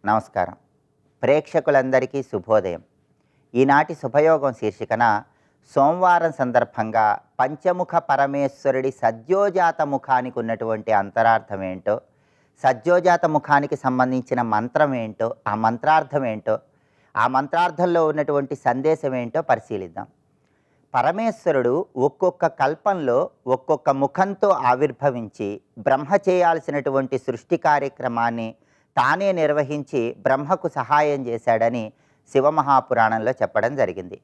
నమస్కారం. ప్రేక్షకులందరికీ శుభోదయం. ఈనాటి శుభయోగం శీర్షికన సోమవారం సందర్భంగా పంచముఖ పరమేశ్వరుడి సద్యోజాత ముఖానికి ఉన్నటువంటి అంతరార్థం ఏంటో, సద్యోజాత ముఖానికి సంబంధించిన మంత్రం ఏంటో, ఆ మంత్రార్థం ఏంటో, ఆ మంత్రార్థంలో ఉన్నటువంటి సందేశం ఏంటో పరిశీలిద్దాం. పరమేశ్వరుడు ఒక్కొక్క కల్పంలో ఒక్కొక్క ముఖంతో ఆవిర్భవించి బ్రహ్మ చేయాల్సినటువంటి సృష్టి కార్యక్రమాన్ని తానే నిర్వహించి బ్రహ్మకు సహాయం చేశాడని శివమహాపురాణంలో చెప్పడం జరిగింది.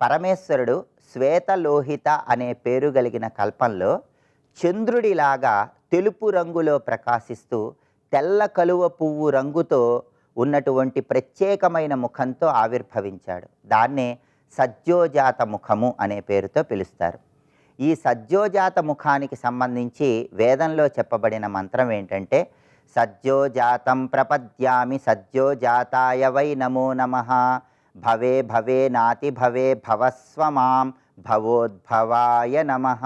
పరమేశ్వరుడు శ్వేతలోహిత అనే పేరు కలిగిన కల్పంలో చంద్రుడిలాగా తెలుపు రంగులో ప్రకాశిస్తూ తెల్ల కలువ పువ్వు రంగుతో ఉన్నటువంటి ప్రత్యేకమైన ముఖంతో ఆవిర్భవించాడు. దాన్నే సద్యోజాత ముఖము అనే పేరుతో పిలుస్తారు. ఈ సద్యోజాత ముఖానికి సంబంధించి వేదంలో చెప్పబడిన మంత్రం ఏంటంటే, సద్యోజాతం ప్రపద్యామి సద్యోజాతాయ వై నమో నమః, భవే భవే నాతి భవే భవస్వ మాం భవోద్భవాయ నమః.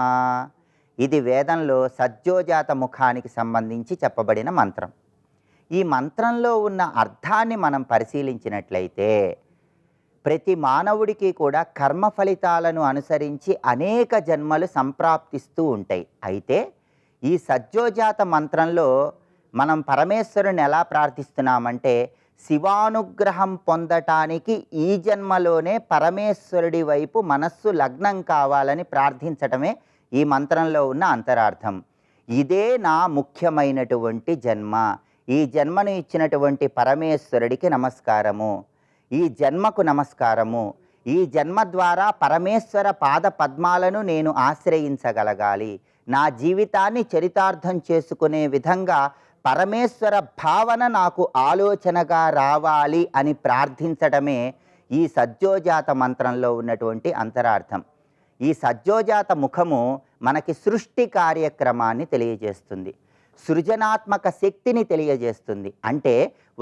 ఇది వేదంలో సద్యోజాత ముఖానికి సంబంధించి చెప్పబడిన మంత్రం. ఈ మంత్రంలో ఉన్న అర్థాన్ని మనం పరిశీలించినట్లయితే, ప్రతి మానవుడికి కూడా కర్మ ఫలితాలను అనుసరించి అనేక జన్మలు సంప్రాప్తిస్తూ ఉంటాయి. అయితే ఈ సద్యోజాత మంత్రంలో మనం పరమేశ్వరుని ఎలా ప్రార్థిస్తున్నామంటే, శివానుగ్రహం పొందటానికి ఈ జన్మలోనే పరమేశ్వరుడి వైపు మనస్సు లగ్నం కావాలని ప్రార్థించటమే ఈ మంత్రంలో ఉన్న అంతరార్థం. ఇదే నా ముఖ్యమైనటువంటి జన్మ, ఈ జన్మను ఇచ్చినటువంటి పరమేశ్వరుడికి నమస్కారము, ఈ జన్మకు నమస్కారము, ఈ జన్మ ద్వారా పరమేశ్వర పాద పద్మాలను నేను ఆశ్రయించగలగాలి, నా జీవితాన్ని చరితార్థం చేసుకునే విధంగా పరమేశ్వర భావన నాకు ఆలోచనగా రావాలి అని ప్రార్థించడమే ఈ సద్యోజాత మంత్రంలో ఉన్నటువంటి అంతరార్థం. ఈ సద్యోజాత ముఖము మనకి సృష్టి కార్యక్రమాన్ని తెలియజేస్తుంది, సృజనాత్మక శక్తిని తెలియజేస్తుంది. అంటే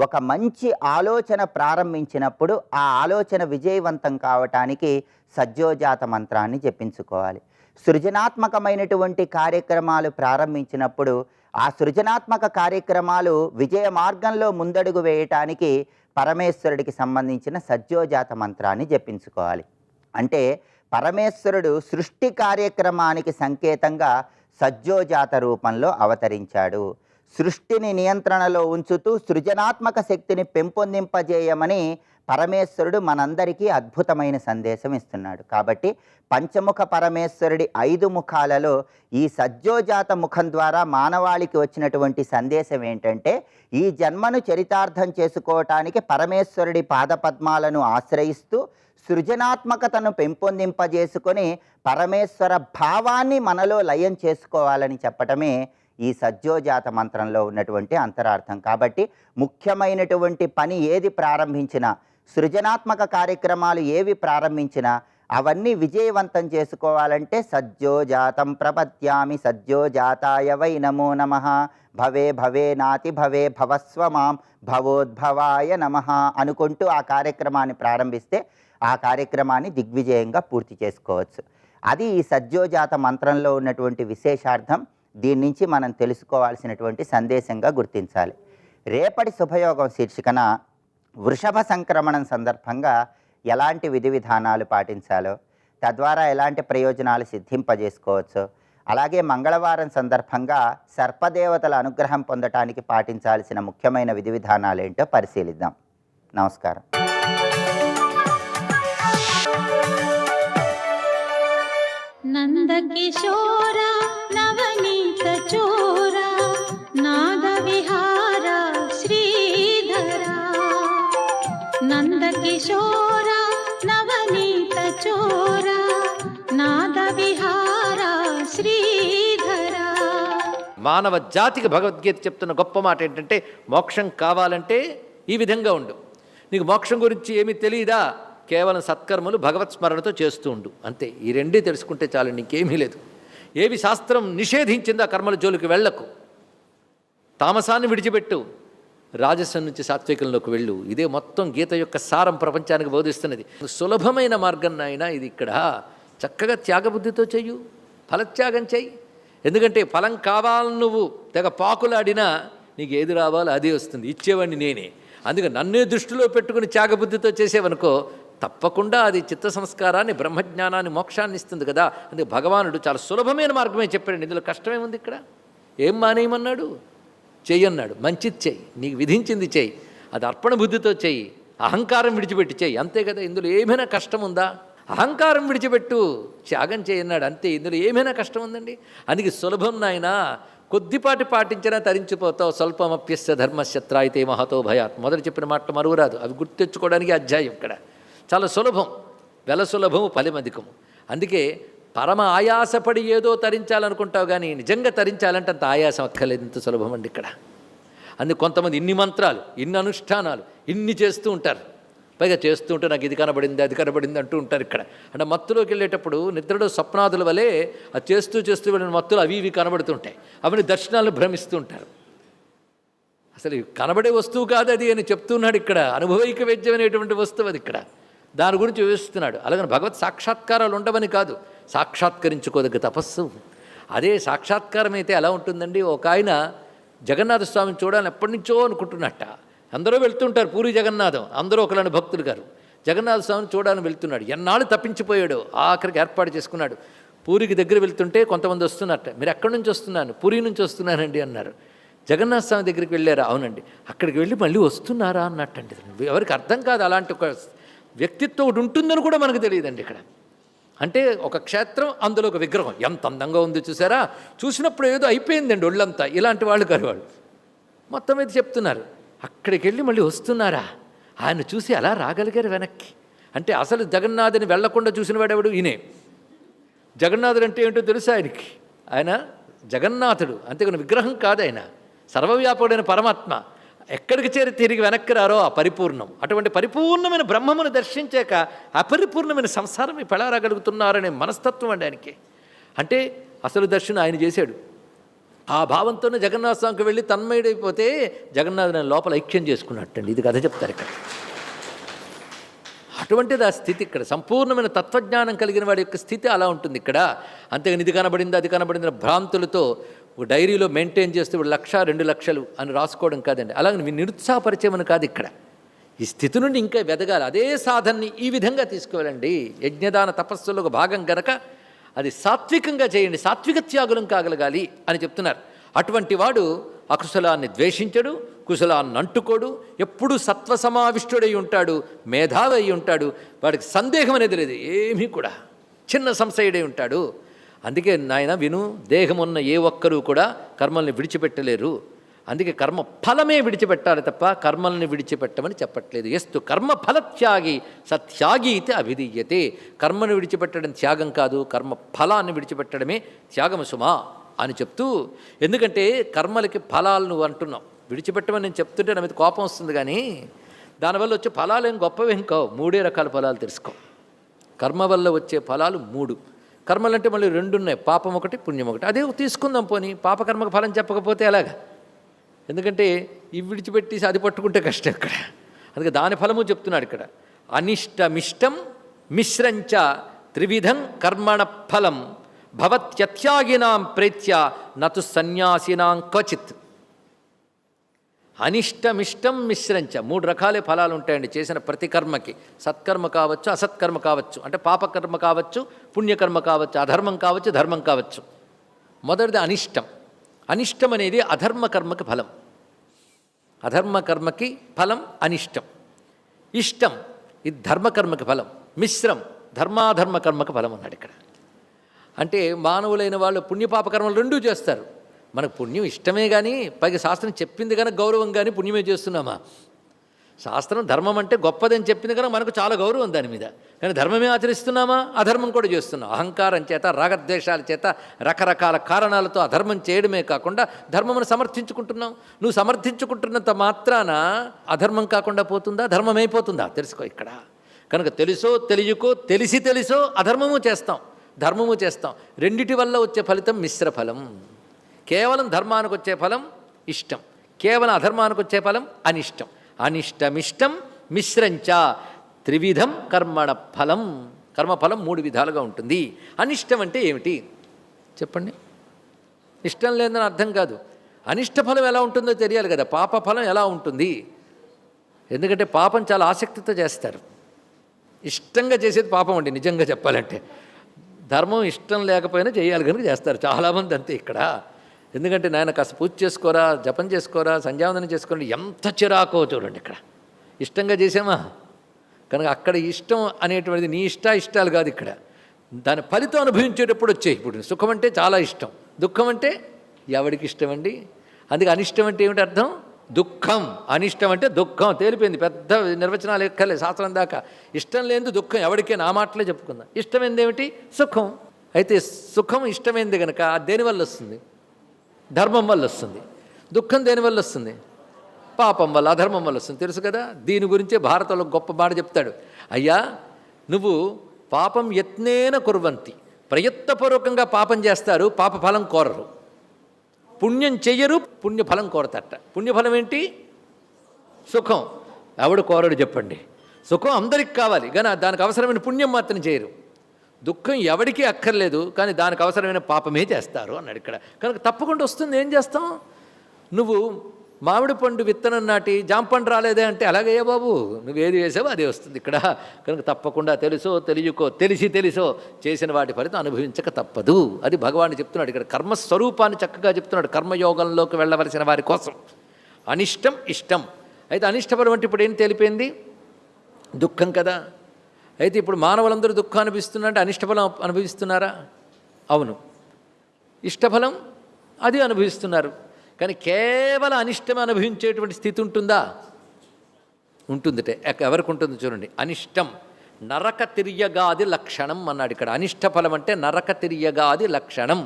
ఒక మంచి ఆలోచన ప్రారంభించినప్పుడు ఆ ఆలోచన విజయవంతం కావటానికి సద్యోజాత మంత్రాన్ని జపించుకోవాలి. సృజనాత్మకమైనటువంటి కార్యక్రమాలు ప్రారంభించినప్పుడు ఆ సృజనాత్మక కార్యక్రమాలు విజయ మార్గంలో ముందడుగు వేయటానికి పరమేశ్వరుడికి సంబంధించిన సద్యోజాత మంత్రాన్ని జపించుకోవాలి. అంటే పరమేశ్వరుడు సృష్టి కార్యక్రమానికి సంకేతంగా సద్యోజాత రూపంలో అవతరించాడు. సృష్టిని నియంత్రణలో ఉంచుతూ సృజనాత్మక శక్తిని పెంపొందింపజేయమని పరమేశ్వరుడు మనందరికీ అద్భుతమైన సందేశం ఇస్తున్నాడు. కాబట్టి పంచముఖ పరమేశ్వరుడి 5 ముఖాలలో ఈ సద్యోజాత ముఖం ద్వారా మానవాళికి వచ్చినటువంటి సందేశం ఏంటంటే, ఈ జన్మను చరితార్థం చేసుకోవటానికి పరమేశ్వరుడి పాదపద్మాలను ఆశ్రయిస్తూ సృజనాత్మకతను పెంపొందింపజేసుకొని పరమేశ్వర భావాన్ని మనలో లయం చేసుకోవాలని చెప్పటమే ఈ సద్యోజాత మంత్రంలో ఉన్నటువంటి అంతరార్థం. కాబట్టి ముఖ్యమైనటువంటి పని ఏది ప్రారంభించినా, సృజనాత్మక కార్యక్రమాలు ఏవి ప్రారంభించినా అవన్నీ విజయవంతం చేసుకోవాలంటే సద్యోజాతం ప్రపద్యామి సద్యోజాతాయ వై నమో నమః, భవే భవే నాతి భవే భవస్వ మాం భవోద్భవాయ నమః అనుకుంటూ ఆ కార్యక్రమాన్ని ప్రారంభిస్తే ఆ కార్యక్రమాన్ని దిగ్విజయంగా పూర్తి చేసుకోవచ్చు. అది ఈ సద్యోజాత మంత్రంలో ఉన్నటువంటి విశేషార్థం. దీని నుంచి మనం తెలుసుకోవాల్సినటువంటి సందేశంగా గుర్తించాలి. రేపటి శుభయోగం శీర్షికన వృషభ సంక్రమణం సందర్భంగా ఎలాంటి విధి విధానాలు పాటించాలో, తద్వారా ఎలాంటి ప్రయోజనాలు సిద్ధింపజేసుకోవచ్చో, అలాగే మంగళవారం సందర్భంగా సర్పదేవతల అనుగ్రహం పొందటానికి పాటించాల్సిన ముఖ్యమైన విధి విధానాలు ఏంటో పరిశీలిద్దాం. నమస్కారం. నందకిశోర నవనీత చోర నాదవిహార శ్రీధర, నందకిశోర నవనీత చోర నాదవిహార శ్రీధర. మానవ జాతికి భగవద్గీత చెప్తున్న గొప్ప మాట ఏంటంటే, మోక్షం కావాలంటే ఈ విధంగా ఉండు. నీకు మోక్షం గురించి ఏమీ తెలియదా, కేవలం సత్కర్మలు భగవత్ స్మరణతో చేస్తూ ఉండు, అంతే. ఈ రెండే తెలుసుకుంటే చాలు, నీకేమీ లేదు. ఏవి శాస్త్రం నిషేధించిందో ఆ కర్మల జోలికి వెళ్ళకు, తామసాన్ని విడిచిపెట్టు, రాజసం నుంచి సాత్వికంలోకి వెళ్ళు. ఇదే మొత్తం గీత యొక్క సారం ప్రపంచానికి బోధిస్తున్నది. సులభమైన మార్గం నాయన ఇది. ఇక్కడ చక్కగా త్యాగబుద్ధితో చెయ్యు, ఫలత్యాగం చెయ్యి. ఎందుకంటే ఫలం కావాలని నువ్వు తెగ పాకులాడినా నీకు ఏది రావాలో అదే వస్తుంది. ఇచ్చేవాడిని నేనే. అందుకే నన్నే దృష్టిలో పెట్టుకుని త్యాగబుద్ధితో చేసేవనుకో తప్పకుండా అది చిత్త సంస్కారాన్ని, బ్రహ్మజ్ఞానాన్ని, మోక్షాన్ని ఇస్తుంది కదా. అందుకే భగవానుడు చాలా సులభమైన మార్గమే చెప్పాడు. ఇందులో కష్టమేముంది ఇక్కడ? ఏం మానేయమన్నాడు? చెయ్యన్నాడు. మంచిది చెయ్యి, నీకు విధించింది చెయ్యి, అది అర్పణ బుద్ధితో చెయ్యి, అహంకారం విడిచిపెట్టి చెయ్యి, అంతే కదా. ఇందులో ఏమైనా కష్టం ఉందా? అహంకారం విడిచిపెట్టు, త్యాగం చేయన్నాడు, అంతే. ఇందులో ఏమైనా కష్టం ఉందండి? అందుకే సులభం నాయనా, కొద్దిపాటి పాటించినా తరించిపోతావు. స్వల్పమప్యస్య ధర్మశత్రాయితే మహతో భయాత్. మొదలు చెప్పిన మాటలు మరువురాదు, అవి గుర్తు తెచ్చుకోవడానికి అధ్యాయం ఇక్కడ చాలా సులభం. వెల సులభము ఫలిమధికము. అందుకే పరమ ఆయాసపడి ఏదో తరించాలనుకుంటావు, కానీ నిజంగా తరించాలంటే అంత ఆయాసం అక్కర్లేదు, ఇంత సులభం అండి ఇక్కడ. అందుకు కొంతమంది ఇన్ని మంత్రాలు, ఇన్ని అనుష్ఠానాలు, ఇన్ని చేస్తూ ఉంటారు. పైగా చేస్తూ ఉంటే నాకు ఇది కనబడింది, అది కనబడింది అంటూ ఉంటారు ఇక్కడ. అంటే మత్తులోకి వెళ్ళేటప్పుడు నిద్రలో స్వప్నాదుల వలె అది చేస్తూ చేస్తూ వెళ్ళిన మత్తులు అవి ఇవి కనబడుతుంటాయి. అవన్నీ దర్శనాలను భ్రమిస్తూ ఉంటారు. అసలు కనబడే వస్తువు కాదు అది అని చెప్తున్నాడు ఇక్కడ. అనుభవైక వేద్యం అనేటువంటి వస్తువు అది ఇక్కడ. దాని గురించి వివరిస్తున్నాడు. అలాగని భగవత్ సాక్షాత్కారాలు ఉండవని కాదు, సాక్షాత్కరించుకోదగ్గ తపస్సు. అదే సాక్షాత్కారం అయితే ఎలా ఉంటుందండి? ఒక ఆయన జగన్నాథ స్వామిని చూడాలని ఎప్పటి నుంచో అనుకుంటున్నట్ట. అందరూ వెళ్తుంటారు పూరి జగన్నాథం, అందరూ ఒకలాంటి భక్తులు గారు. జగన్నాథ స్వామిని చూడాలని వెళ్తున్నాడు. ఎన్నాళ్ళు తప్పించిపోయాడు, ఆఖరికి ఏర్పాటు చేసుకున్నాడు. పూరికి దగ్గర వెళ్తుంటే కొంతమంది వస్తున్నట్ట. మీరు ఎక్కడి నుంచి వస్తున్నాను? పూరి నుంచి వస్తున్నానండి అన్నారు. జగన్నాథ స్వామి దగ్గరికి వెళ్ళారా? అవునండి. అక్కడికి వెళ్ళి మళ్ళీ వస్తున్నారా అన్నట్టండి. ఎవరికి అర్థం కాదు. అలాంటి ఒక వ్యక్తిత్వం ఒకటి ఉంటుందని కూడా మనకు తెలియదండి ఇక్కడ. అంటే ఒక క్షేత్రం, అందులో ఒక విగ్రహం ఎంత అందంగా ఉంది చూసారా, చూసినప్పుడు ఏదో అయిపోయిందండి ఒళ్ళంతా. ఇలాంటి వాళ్ళు కాదు వాళ్ళు. మొత్తం మీద చెప్తున్నారు, అక్కడికి వెళ్ళి మళ్ళీ వస్తున్నారా? ఆయన చూసి అలా రాగలిగారు వెనక్కి. అంటే అసలు జగన్నాథుని వెళ్లకుండా చూసిన వాడెవడు? ఈయనే. జగన్నాథుడు అంటే ఏంటో తెలుసు ఆయనకి. ఆయన జగన్నాథుడు, అంతేకాని విగ్రహం కాదు. ఆయన సర్వవ్యాపకుడైన పరమాత్మ. ఎక్కడికి చేరి తిరిగి వెనక్కి రారో ఆ పరిపూర్ణం. అటువంటి పరిపూర్ణమైన బ్రహ్మమును దర్శించాక అపరిపూర్ణమైన సంసారం ఇప్పుడు ఎలా రాగలుగుతున్నారనే మనస్తత్వం అండి ఆయనకి. అంటే అసలు దర్శనం ఆయన చేశాడు. ఆ భావంతోనే జగన్నాథ స్వామికి వెళ్ళి తన్మయుడైపోతే జగన్నాథుని లోపల ఐక్యం చేసుకున్నట్టండి. ఇది కథ చెప్తారు ఇక్కడ. అటువంటిది ఆ స్థితి ఇక్కడ. సంపూర్ణమైన తత్వజ్ఞానం కలిగిన వాడి యొక్క స్థితి అలా ఉంటుంది ఇక్కడ. అంతేగాని ఇది కనబడింది, అది కనబడింది భ్రాంతులతో డైరీలో మెయింటైన్ చేస్తూ 1,00,000 2,00,000 అని రాసుకోవడం కాదండి. అలాగే నిరుత్సాహపరిచయమని కాదు ఇక్కడ. ఈ స్థితి నుండి ఇంకా వెదగాలి. అదే సాధనని ఈ విధంగా తీసుకోవాలండి. యజ్ఞదాన తపస్సులో ఒక భాగం గనక అది సాత్వికంగా చేయండి, సాత్విక త్యాగులం కాగలగాలి అని చెప్తున్నారు. అటువంటి వాడు అకుశలాన్ని ద్వేషించడు, కుశలాన్ని అంటుకోడు, ఎప్పుడూ సత్వసమావిష్టుడై ఉంటాడు, మేధావి అయి ఉంటాడు. వాడికి సందేహం అనేది లేదు ఏమీ కూడా, చిన్న సంశయుడై ఉంటాడు. అందుకే నాయన విను, దేహమున్న ఏ ఒక్కరూ కూడా కర్మల్ని విడిచిపెట్టలేరు. అందుకే కర్మ ఫలమే విడిచిపెట్టాలి తప్ప కర్మల్ని విడిచిపెట్టమని చెప్పట్లేదు. ఎస్తు కర్మ ఫలత్యాగి సత్యాగి అయితే అభిధీయతే. కర్మను విడిచిపెట్టడం త్యాగం కాదు, కర్మ ఫలాన్ని విడిచిపెట్టడమే త్యాగము సుమా అని చెప్తూ, ఎందుకంటే కర్మలకి ఫలాలు నువ్వు అంటున్నావు, విడిచిపెట్టమని నేను చెప్తుంటే నా మీద కోపం వస్తుంది. కానీ దానివల్ల వచ్చే ఫలాలు ఏం గొప్పవేం కావు. 3 రకాల ఫలాలు తెలుసుకో. కర్మ వల్ల వచ్చే ఫలాలు 3. కర్మలంటే మళ్ళీ 2 ఉన్నాయి, పాపం ఒకటి, పుణ్యం ఒకటి. అదే తీసుకుందాం పోనీ. పాపకర్మకు ఫలం చెప్పకపోతే ఎలాగా? ఎందుకంటే ఇవి విడిచిపెట్టి అది పట్టుకుంటే కష్టం ఇక్కడ. అందుకే దాని ఫలము చెప్తున్నాడు ఇక్కడ. అనిష్టమిష్టం మిశ్రంచ త్రివిధం కర్మణ ఫలం భవత్యత్యాగినాం ప్రేత్య నతు సన్యాసినాం క్వచిత్. అనిష్టమిష్టం మిశ్రంచ 3 రకాలే ఫలాలు ఉంటాయండి చేసిన ప్రతి కర్మకి. సత్కర్మ కావచ్చు, అసత్కర్మ కావచ్చు, అంటే పాపకర్మ కావచ్చు, పుణ్యకర్మ కావచ్చు, అధర్మం కావచ్చు, ధర్మం కావచ్చు. మొదటిది అనిష్టం. అనిష్టం అనేది అధర్మ కర్మకి ఫలం. అధర్మ కర్మకి ఫలం అనిష్టం. ఇష్టం ఇది ధర్మకర్మకి ఫలం. మిశ్రం ధర్మాధర్మ కర్మకి ఫలం అన్నాడు ఇక్కడ. అంటే మానవులైన వాళ్ళు పుణ్యపాపకర్మలు 2 చేస్తారు. మనకు పుణ్యం ఇష్టమే కానీ పైగా శాస్త్రం చెప్పింది కనుక గౌరవం, కానీ పుణ్యమే చేస్తున్నామా? శాస్త్రం ధర్మం అంటే గొప్పదని చెప్పింది కనుక మనకు చాలా గౌరవం దాని మీద, కానీ ధర్మమే ఆచరిస్తున్నామా? అధర్మం కూడా చేస్తున్నాం. అహంకారం చేత, రాగద్వేషాల చేత, రకరకాల కారణాలతో అధర్మం చేయడమే కాకుండా ధర్మమును సమర్థించుకుంటున్నాం. నువ్వు సమర్థించుకుంటున్నంత మాత్రాన అధర్మం కాకుండా పోతుందా? ధర్మమైపోతుందా? తెలుసుకో ఇక్కడ. కనుక తెలుసో తెలియకో, తెలిసో అధర్మము చేస్తాం, ధర్మము చేస్తాం. రెండిటి వల్ల వచ్చే ఫలితం మిశ్ర ఫలం. కేవలం ధర్మానికి వచ్చే ఫలం ఇష్టం, కేవలం అధర్మానికి వచ్చే ఫలం అనిష్టం. అనిష్టమిష్టం మిశ్రంచ త్రివిధం కర్మణ ఫలం. కర్మఫలం 3 విధాలుగా ఉంటుంది. అనిష్టం అంటే ఏమిటి చెప్పండి? ఇష్టం లేదని అర్థం కాదు. అనిష్ట ఫలం ఎలా ఉంటుందో తెలియాలి కదా. పాప ఫలం ఎలా ఉంటుంది? ఎందుకంటే పాపం చాలా ఆసక్తితో చేస్తారు. ఇష్టంగా చేసేది పాపం అండి నిజంగా చెప్పాలంటే. ధర్మం ఇష్టం లేకపోయినా చేయాలి కనుక చేస్తారు చాలామంది అంతే ఇక్కడ. ఎందుకంటే నాయన కాస్త పూజ చేసుకోరా, జపం చేసుకోరా, సంధ్యావందనం చేసుకోండి, ఎంత చిరాకో చూడండి ఇక్కడ. ఇష్టంగా చేసామా కనుక అక్కడ ఇష్టం అనేటువంటిది నీ ఇష్టాలు కాదు ఇక్కడ. దాని ఫలితం అనుభవించేటప్పుడు వచ్చాయి. ఇప్పుడు సుఖం అంటే చాలా ఇష్టం, దుఃఖం అంటే ఎవడికి ఇష్టం అండి? అందుకే అనిష్టం అంటే ఏమిటి అర్థం? దుఃఖం. అనిష్టం అంటే దుఃఖం. తేలిపోయింది, పెద్ద నిర్వచనాలు ఎక్కర్లేదు శాస్త్రం దాకా. ఇష్టం లేనిది దుఃఖం, ఎవరికే నా మాటలే చెప్పుకుందాం. ఇష్టమైంది ఏమిటి? సుఖం. అయితే సుఖం ఇష్టమైంది కనుక దేనివల్ల వస్తుంది? ధర్మం వల్ల వస్తుంది. దుఃఖం దేనివల్ల వస్తుంది? పాపం వల్ల, అధర్మం వల్ల వస్తుంది. తెలుసు కదా. దీని గురించే భారతంలో గొప్ప మాట చెప్తాడు. అయ్యా నువ్వు పాపం యత్నేన కుర్వంతి, ప్రయత్నపూర్వకంగా పాపం చేస్తారు, పాప ఫలం కోరరు. పుణ్యం చెయ్యరు, పుణ్యఫలం కోరతట. పుణ్యఫలం ఏంటి? సుఖం. ఎవడు కోరడు చెప్పండి? సుఖం అందరికి కావాలి కానీ దానికి అవసరమైన పుణ్యం మాత్రం చేయరు. దుఃఖం ఎవడికి అక్కర్లేదు కానీ దానికి అవసరమైన పాపమే చేస్తారు అన్నాడు ఇక్కడ. కనుక తప్పకుండా వస్తుంది. ఏం చేస్తాం? నువ్వు మామిడి పండు విత్తనం నాటి జాంపండు రాలేదే అంటే అలాగయ్యా బాబు, నువ్వేది వేసావో అదే వస్తుంది ఇక్కడ. కనుక తప్పకుండా తెలుసో తెలియకో, తెలిసో చేసిన వాటి ఫలితం అనుభవించక తప్పదు. అది భగవాన్ చెప్తున్నాడు ఇక్కడ. కర్మస్వరూపాన్ని చక్కగా చెప్తున్నాడు కర్మయోగంలోకి వెళ్ళవలసిన వారి కోసం. అనిష్టం ఇష్టం. అయితే అనిష్టపరం అంటే ఇప్పుడు ఏం తెలిపింది? దుఃఖం కదా. అయితే ఇప్పుడు మానవులందరూ దుఃఖం అనిపిస్తున్నారంటే అనిష్టఫలం అనుభవిస్తున్నారా? అవును. ఇష్టఫలం అది అనుభవిస్తున్నారు. కానీ కేవలం అనిష్టం అనుభవించేటువంటి స్థితి ఉంటుందా? ఉంటుందిటే. ఎవరికి ఉంటుంది చూడండి. అనిష్టం నరక తిర్యగాది లక్షణం అన్నాడు ఇక్కడ. అనిష్టఫలం అంటే నరక తిర్యగాది లక్షణం.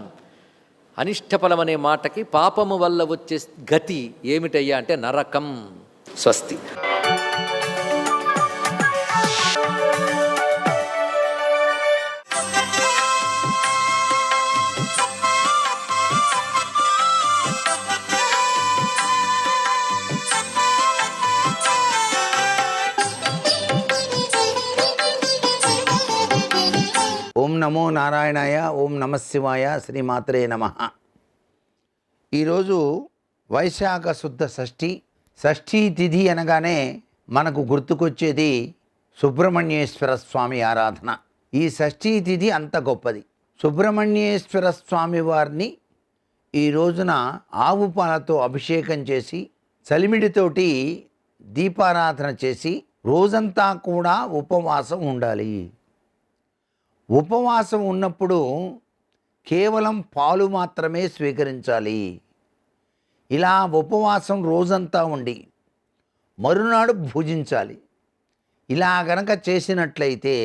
అనిష్టఫలం అనే మాటకి పాపము వల్ల వచ్చే గతి ఏమిటయ్యా అంటే నరకం. స్వస్తి. ఓం నమో నారాయణాయ. ఓం నమశివాయ. శ్రీమాత్రే నమః. ఈరోజు వైశాఖ శుద్ధ షష్ఠి. షష్ఠీ తిథి అనగానే మనకు గుర్తుకొచ్చేది సుబ్రహ్మణ్యేశ్వర స్వామి ఆరాధన. ఈ షష్ఠీ తిథి అంత గొప్పది. సుబ్రహ్మణ్యేశ్వర స్వామి వారిని ఈ రోజున ఆవు పాలతో అభిషేకం చేసి చలిమిడితోటి దీపారాధన చేసి రోజంతా కూడా ఉపవాసం ఉండాలి. ఉపవాసం ఉన్నప్పుడు కేవలం పాలు మాత్రమే స్వీకరించాలి. ఇలా ఉపవాసం రోజంతా ఉండి మరునాడు భుజించాలి. ఇలా గనక చేసినట్లయితే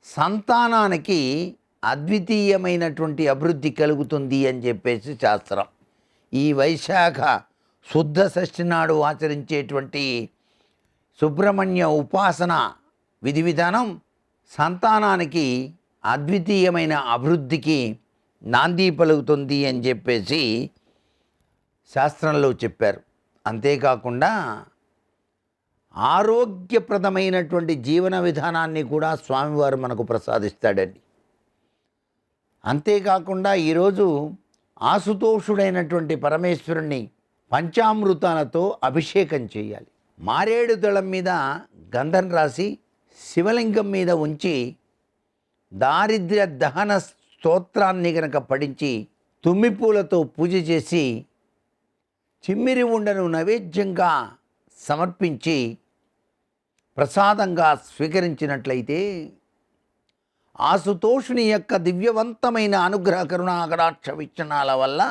సంతానానికి అద్వితీయమైనటువంటి అభివృద్ధి కలుగుతుంది అని చెప్పేసి శాస్త్రం. ఈ వైశాఖ శుద్ధ షష్ఠి నాడు ఆచరించేటువంటి సుబ్రహ్మణ్య ఉపాసన విధి విధానం సంతానానికి అద్వితీయమైన అభివృద్ధికి నాంది పలుకుతుంది అని చెప్పేసి శాస్త్రంలో చెప్పారు. అంతేకాకుండా ఆరోగ్యప్రదమైనటువంటి జీవన విధానాన్ని కూడా స్వామివారు మనకు ప్రసాదిస్తాడండి. అంతేకాకుండా ఈరోజు ఆశుతోషుడైనటువంటి పరమేశ్వరుణ్ణి పంచామృతాలతో అభిషేకం చేయాలి. మారేడు దళం మీద గంధం రాసి శివలింగం మీద ఉంచి దారిద్ర్య దహన స్తోత్రాన్ని గనక పఠించి తుమ్మిపూలతో పూజ చేసి చిమ్మిరి ఉండను నైవేద్యంగా సమర్పించి ప్రసాదంగా స్వీకరించినట్లయితే ఆశుతోషుని యొక్క దివ్యవంతమైన అనుగ్రహ కరుణాకటాక్ష వీక్షణాల వల్ల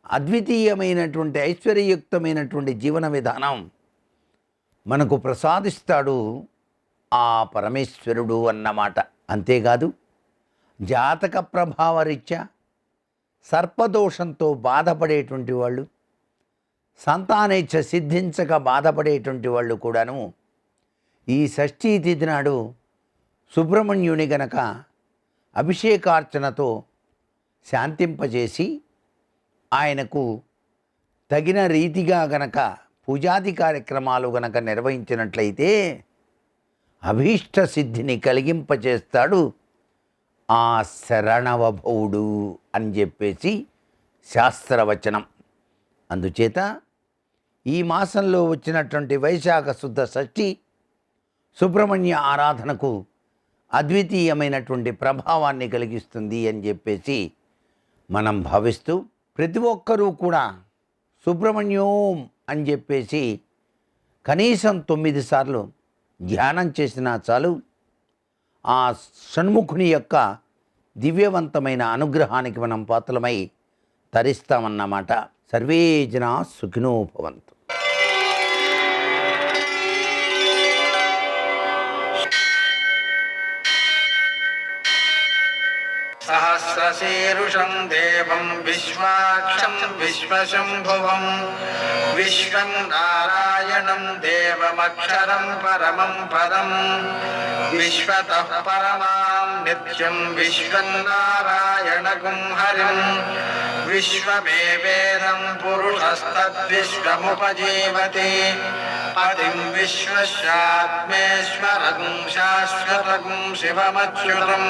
అద్వితీయమైనటువంటి ఐశ్వర్యయుక్తమైనటువంటి జీవన విధానం మనకు ప్రసాదిస్తాడు ఆ పరమేశ్వరుడు అన్నమాట. అంతేకాదు జాతక ప్రభావరీత్యా సర్పదోషంతో బాధపడేటువంటి వాళ్ళు, సంతానేచ్ఛ సిద్ధించక బాధపడేటువంటి వాళ్ళు కూడాను ఈ షష్ఠీ తిథి నాడు సుబ్రహ్మణ్యుని గనక అభిషేకార్చనతో శాంతింపజేసి ఆయనకు తగిన రీతిగా గనక పూజాది కార్యక్రమాలు గనక నిర్వహించినట్లయితే అభీష్ట సిద్ధిని కలిగింపచేస్తాడు ఆ శరణవభవుడు అని చెప్పేసి శాస్త్రవచనం. అందుచేత ఈ మాసంలో వచ్చినటువంటి వైశాఖ శుద్ధ షష్ఠి సుబ్రహ్మణ్య ఆరాధనకు అద్వితీయమైనటువంటి ప్రభావాన్ని కలిగిస్తుంది అని చెప్పేసి మనం భావిస్తూ ప్రతి ఒక్కరూ కూడా సుబ్రహ్మణ్యోం అని చెప్పేసి కనీసం 9 సార్లు ధ్యానం చేసినా చాలు ఆ షణ్ముఖుని యొక్క దివ్యవంతమైన అనుగ్రహానికి మనం పాత్రలమై తరిస్తామన్నమాట. సర్వే జనా సుఖినో భవంతు. సహస్రశీరుషం దేవం విశ్వాక్షం విశ్వశంభువం విశ్వం నారాయణం దేవమక్షరం పరమం పదం విశ్వతః పరమాం నిత్యం విశ్వం నారాయణగుం హరిం విశ్వమేవేదం పురుషస్తద్విశ్వముపజీవతి పతిం విశ్వస్యాత్మేశ్వరగుం శాశ్వతగుం శివమచ్యుతం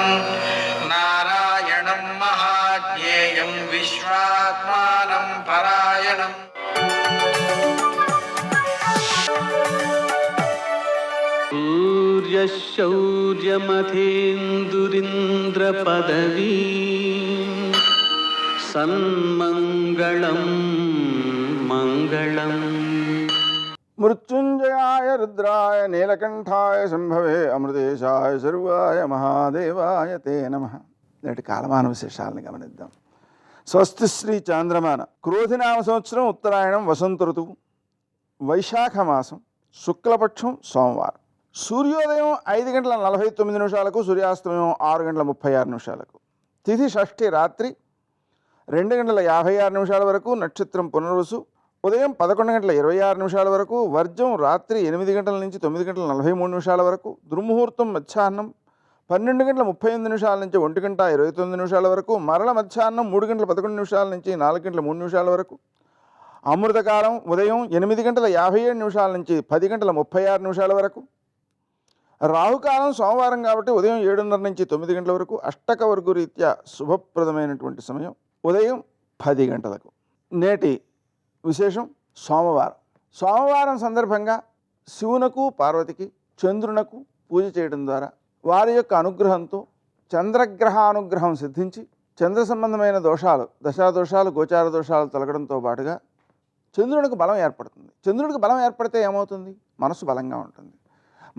నారాయణం మహాజ్ఞేయం విశ్వాత్మానం పరాయణం. సూర్యశౌర్యమథేందురింద్రపదవీ సన్మంగళం మంగళం. మృత్యుంజయాయ రుద్రాయ నీలకంఠాయ శంభవే అమృతేశాయ శర్వాయ మహాదేవాయ తే నమః. నేటి కాలమాన విశేషాలను గమనిద్దాం. స్వస్తి శ్రీ చాంద్రమాన క్రోధినామ సంవత్సరం ఉత్తరాయణం వసంత ఋతువు వైశాఖ మాసం శుక్లపక్షం సోమవారం. సూర్యోదయం 5:49 సూర్యాస్తమయం 6:36. తిథి షష్ఠి రాత్రి 2:56 వరకు. నక్షత్రం పునర్వసు. ఉదయం 11:26 వరకు. వర్జం రాత్రి 8 గంటల నుంచి 9:43 వరకు. దుర్ముహూర్తం మధ్యాహ్నం 12:38 నుంచి 1:29 వరకు. మరల మధ్యాహ్నం 3:11 నుంచి 4:03 వరకు. అమృతకాలం ఉదయం 8:57 నుంచి 10:36 వరకు. రాహుకాలం సోమవారం కాబట్టి ఉదయం 7:30 నుంచి 9 గంటల వరకు. అష్టక వర్గు రీత్యా శుభప్రదమైనటువంటి సమయం ఉదయం 10 గంటలకు. నేటి విశేషం సోమవారం సందర్భంగా శివునకు పార్వతికి చంద్రునకు పూజ చేయడం ద్వారా వారి యొక్క అనుగ్రహంతో చంద్రగ్రహానుగ్రహం సిద్ధించి చంద్ర సంబంధమైన దోషాలు దశాదోషాలు గోచార దోషాలు తొలగడంతో పాటుగా చంద్రునికి బలం ఏర్పడుతుంది. చంద్రుడికి బలం ఏర్పడితే ఏమవుతుంది? మనసు బలంగా ఉంటుంది.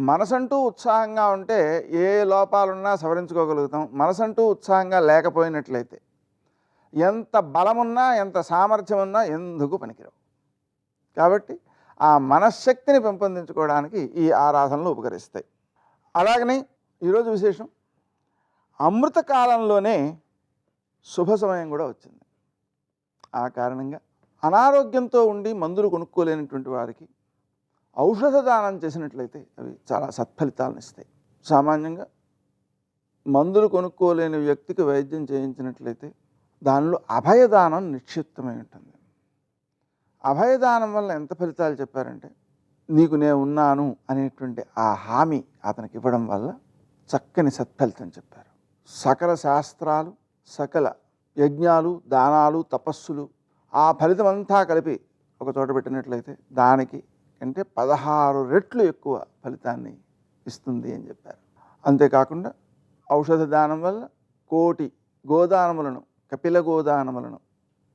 మనసంటూ ఉత్సాహంగా ఉంటే ఏ లోపాలున్నా సవరించుకోగలుగుతాం. మనసంటూ ఉత్సాహంగా లేకపోయినట్లయితే ఎంత బలమున్నా ఎంత సామర్థ్యం ఉన్నా ఎందుకు పనికిరావు. కాబట్టి ఆ మనశ్శక్తిని పెంపొందించుకోవడానికి ఈ ఆరాధనలు ఉపకరిస్తాయి. అలాగనే ఈరోజు విశేషం అమృత కాలంలోనే శుభ సమయం కూడా వచ్చింది. ఆ కారణంగా అనారోగ్యంతో ఉండి మందులు కొనుక్కోలేనటువంటి వారికి ఔషధ దానం చేసినట్లయితే అవి చాలా సత్ఫలితాలను ఇస్తాయి. సామాన్యంగా మందులు కొనుక్కోలేని వ్యక్తికి వైద్యం చేయించినట్లయితే దానిలో అభయదానం నిక్షిప్తమై ఉంటుంది. అభయదానం వల్ల ఎంత ఫలితాలు చెప్పారంటే నీకు నేను ఉన్నాను అనేటువంటి ఆ హామీ అతనికి ఇవ్వడం వల్ల చక్కని సత్ఫలితం చెప్పారు. సకల శాస్త్రాలు సకల యజ్ఞాలు దానాలు తపస్సులు ఆ ఫలితం అంతా కలిపి ఒక చోట పెట్టినట్లయితే దానికి అంటే 16 రెట్లు ఎక్కువ ఫలితాన్ని ఇస్తుంది అని చెప్పారు. అంతేకాకుండా ఔషధ దానం వల్ల 1,000,000 గోదానములను కపిల గోదానములను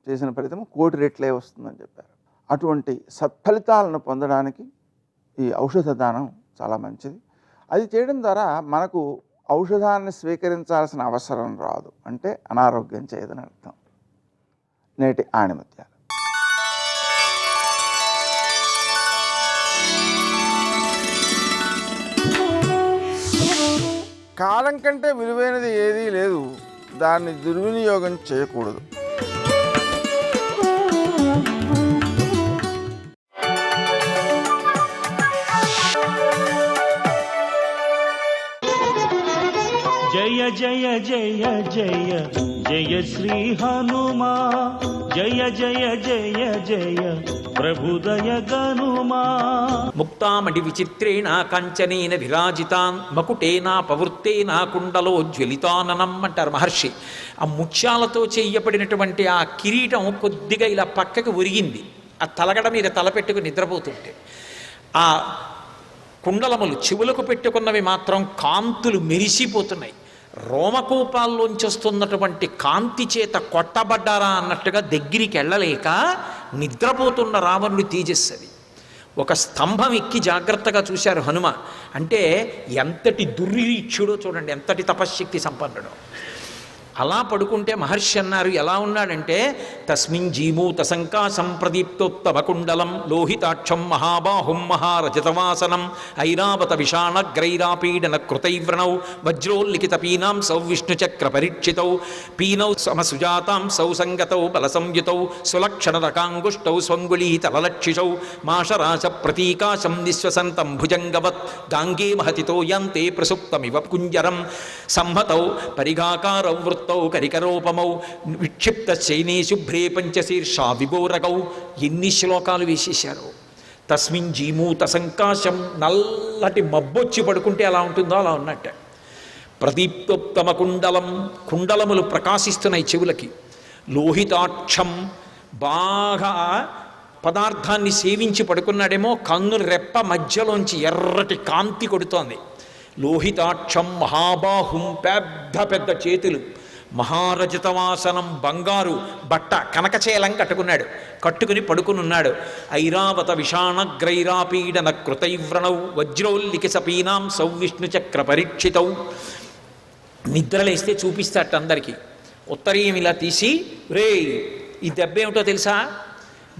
చేసిన ఫలితం 1,000,000 రెట్లే వస్తుందని చెప్పారు. అటువంటి సత్ఫలితాలను పొందడానికి ఈ ఔషధ దానం చాలా మంచిది. అది చేయడం ద్వారా మనకు ఔషధాన్ని స్వీకరించాల్సిన అవసరం రాదు. అంటే అనారోగ్యం చేయదని అర్థం. నేటి ఆణిముత్యాలు. కాలం కంటే విలువైనది ఏదీ లేదు. దాన్ని దుర్వినియోగం చేయకూడదు. జయ జయ జయ జయ జయ శ్రీ హనుమా జయ జయ జయ జయ ప్రభుదయ గనుమా. ముక్తామణి విచిత్రేణ కాంచనేన విరాజితాన్ మకుటేనా పవృత్తేనా కుండలోజ్వలితాననం అంటారు మహర్షి. ఆ ముత్యాలతో చెయ్యబడినటువంటి ఆ కిరీటం కొద్దిగా ఇలా పక్కకి ఒరిగింది. ఆ తలగడ మీద తల పెట్టుకుని నిద్రపోతుంటే ఆ కుండలములు చెవులకు పెట్టుకున్నవి మాత్రం కాంతులు మెరిసిపోతున్నాయి. రోమకూపాల్లోంచి వస్తున్నటువంటి కాంతి చేత కొట్టబడ్డారా అన్నట్టుగా దగ్గరికి వెళ్ళలేక నిద్రపోతున్న రావణుడి తేజస్సది. ఒక స్తంభం ఎక్కి జాగ్రత్తగా చూశారు హనుమ. అంటే ఎంతటి దుర్నిరీక్షుడో చూడండి, ఎంతటి తపశ్శక్తి సంపన్నుడో. అలా పడుకుంటే మహర్షి అన్నారు, ఎలా ఉన్నాడంటే తస్మిన్ జీమూత సంకాశం ప్రదీప్తోత్తమకుండలం లోహితాక్షం మహాబాహుం మహారజతవాసనం ఐరావత విషాణగ్రైరాపీడన కృతైవ్రణౌ వజ్రోల్లిఖిత పీనాం సౌ విష్ణుచక్ర పరీక్షితౌ పీనౌ సమసుజాతాం సౌ సంగతౌ బలసంయుతౌ సులక్షణ రకాంగుష్టౌ స్వంగుళీతలలక్షిషౌ మాషరాశ ప్రతీకాశం నిశ్వసంతం భుజంగవత్ గాంగే మహతితో యంతే ప్రసుప్తమివ కుంజరం సంహతౌ పరిఘాకారౌ వృత్తౌ కరికరోపమౌ విక్షిప్త శైనే శుభ్రే పంచశీర్షా విభోరగౌ. ఎన్ని శ్లోకాలు వేసేశారు. తస్మిన్ జీమూత సంకాశం, నల్లటి మబ్బొచ్చి పడుకుంటే ఎలా ఉంటుందో అలా ఉన్నట్ట. ప్రదీప్తోత్తమ కుండలం, కుండలములు ప్రకాశిస్తున్నాయి చెవులకి. లోహితాక్షం, బాగా పదార్థాన్ని సేవించి పడుకున్నాడేమో, కన్ను రెప్ప మధ్యలోంచి ఎర్రటి కాంతి కొడుతోంది. లోహితాక్షం మహాబాహుం, పెద్ద పెద్ద చేతులు. మహారజతవాసనం, బంగారు బట్ట కనకచేలం కట్టుకున్నాడు, కట్టుకుని పడుకునున్నాడు. ఐరావత విషాణగ్రైరాపీడన కృతైవ్రణౌ వజ్రోల్లిఖి సపీనాం సౌవిష్ణుచక్ర పరీక్షితౌ. నిద్రలేస్తే చూపిస్తాట అందరికీ. ఉత్తరీయం ఇలా తీసి, రే ఈ దెబ్బ ఏమిటో తెలుసా,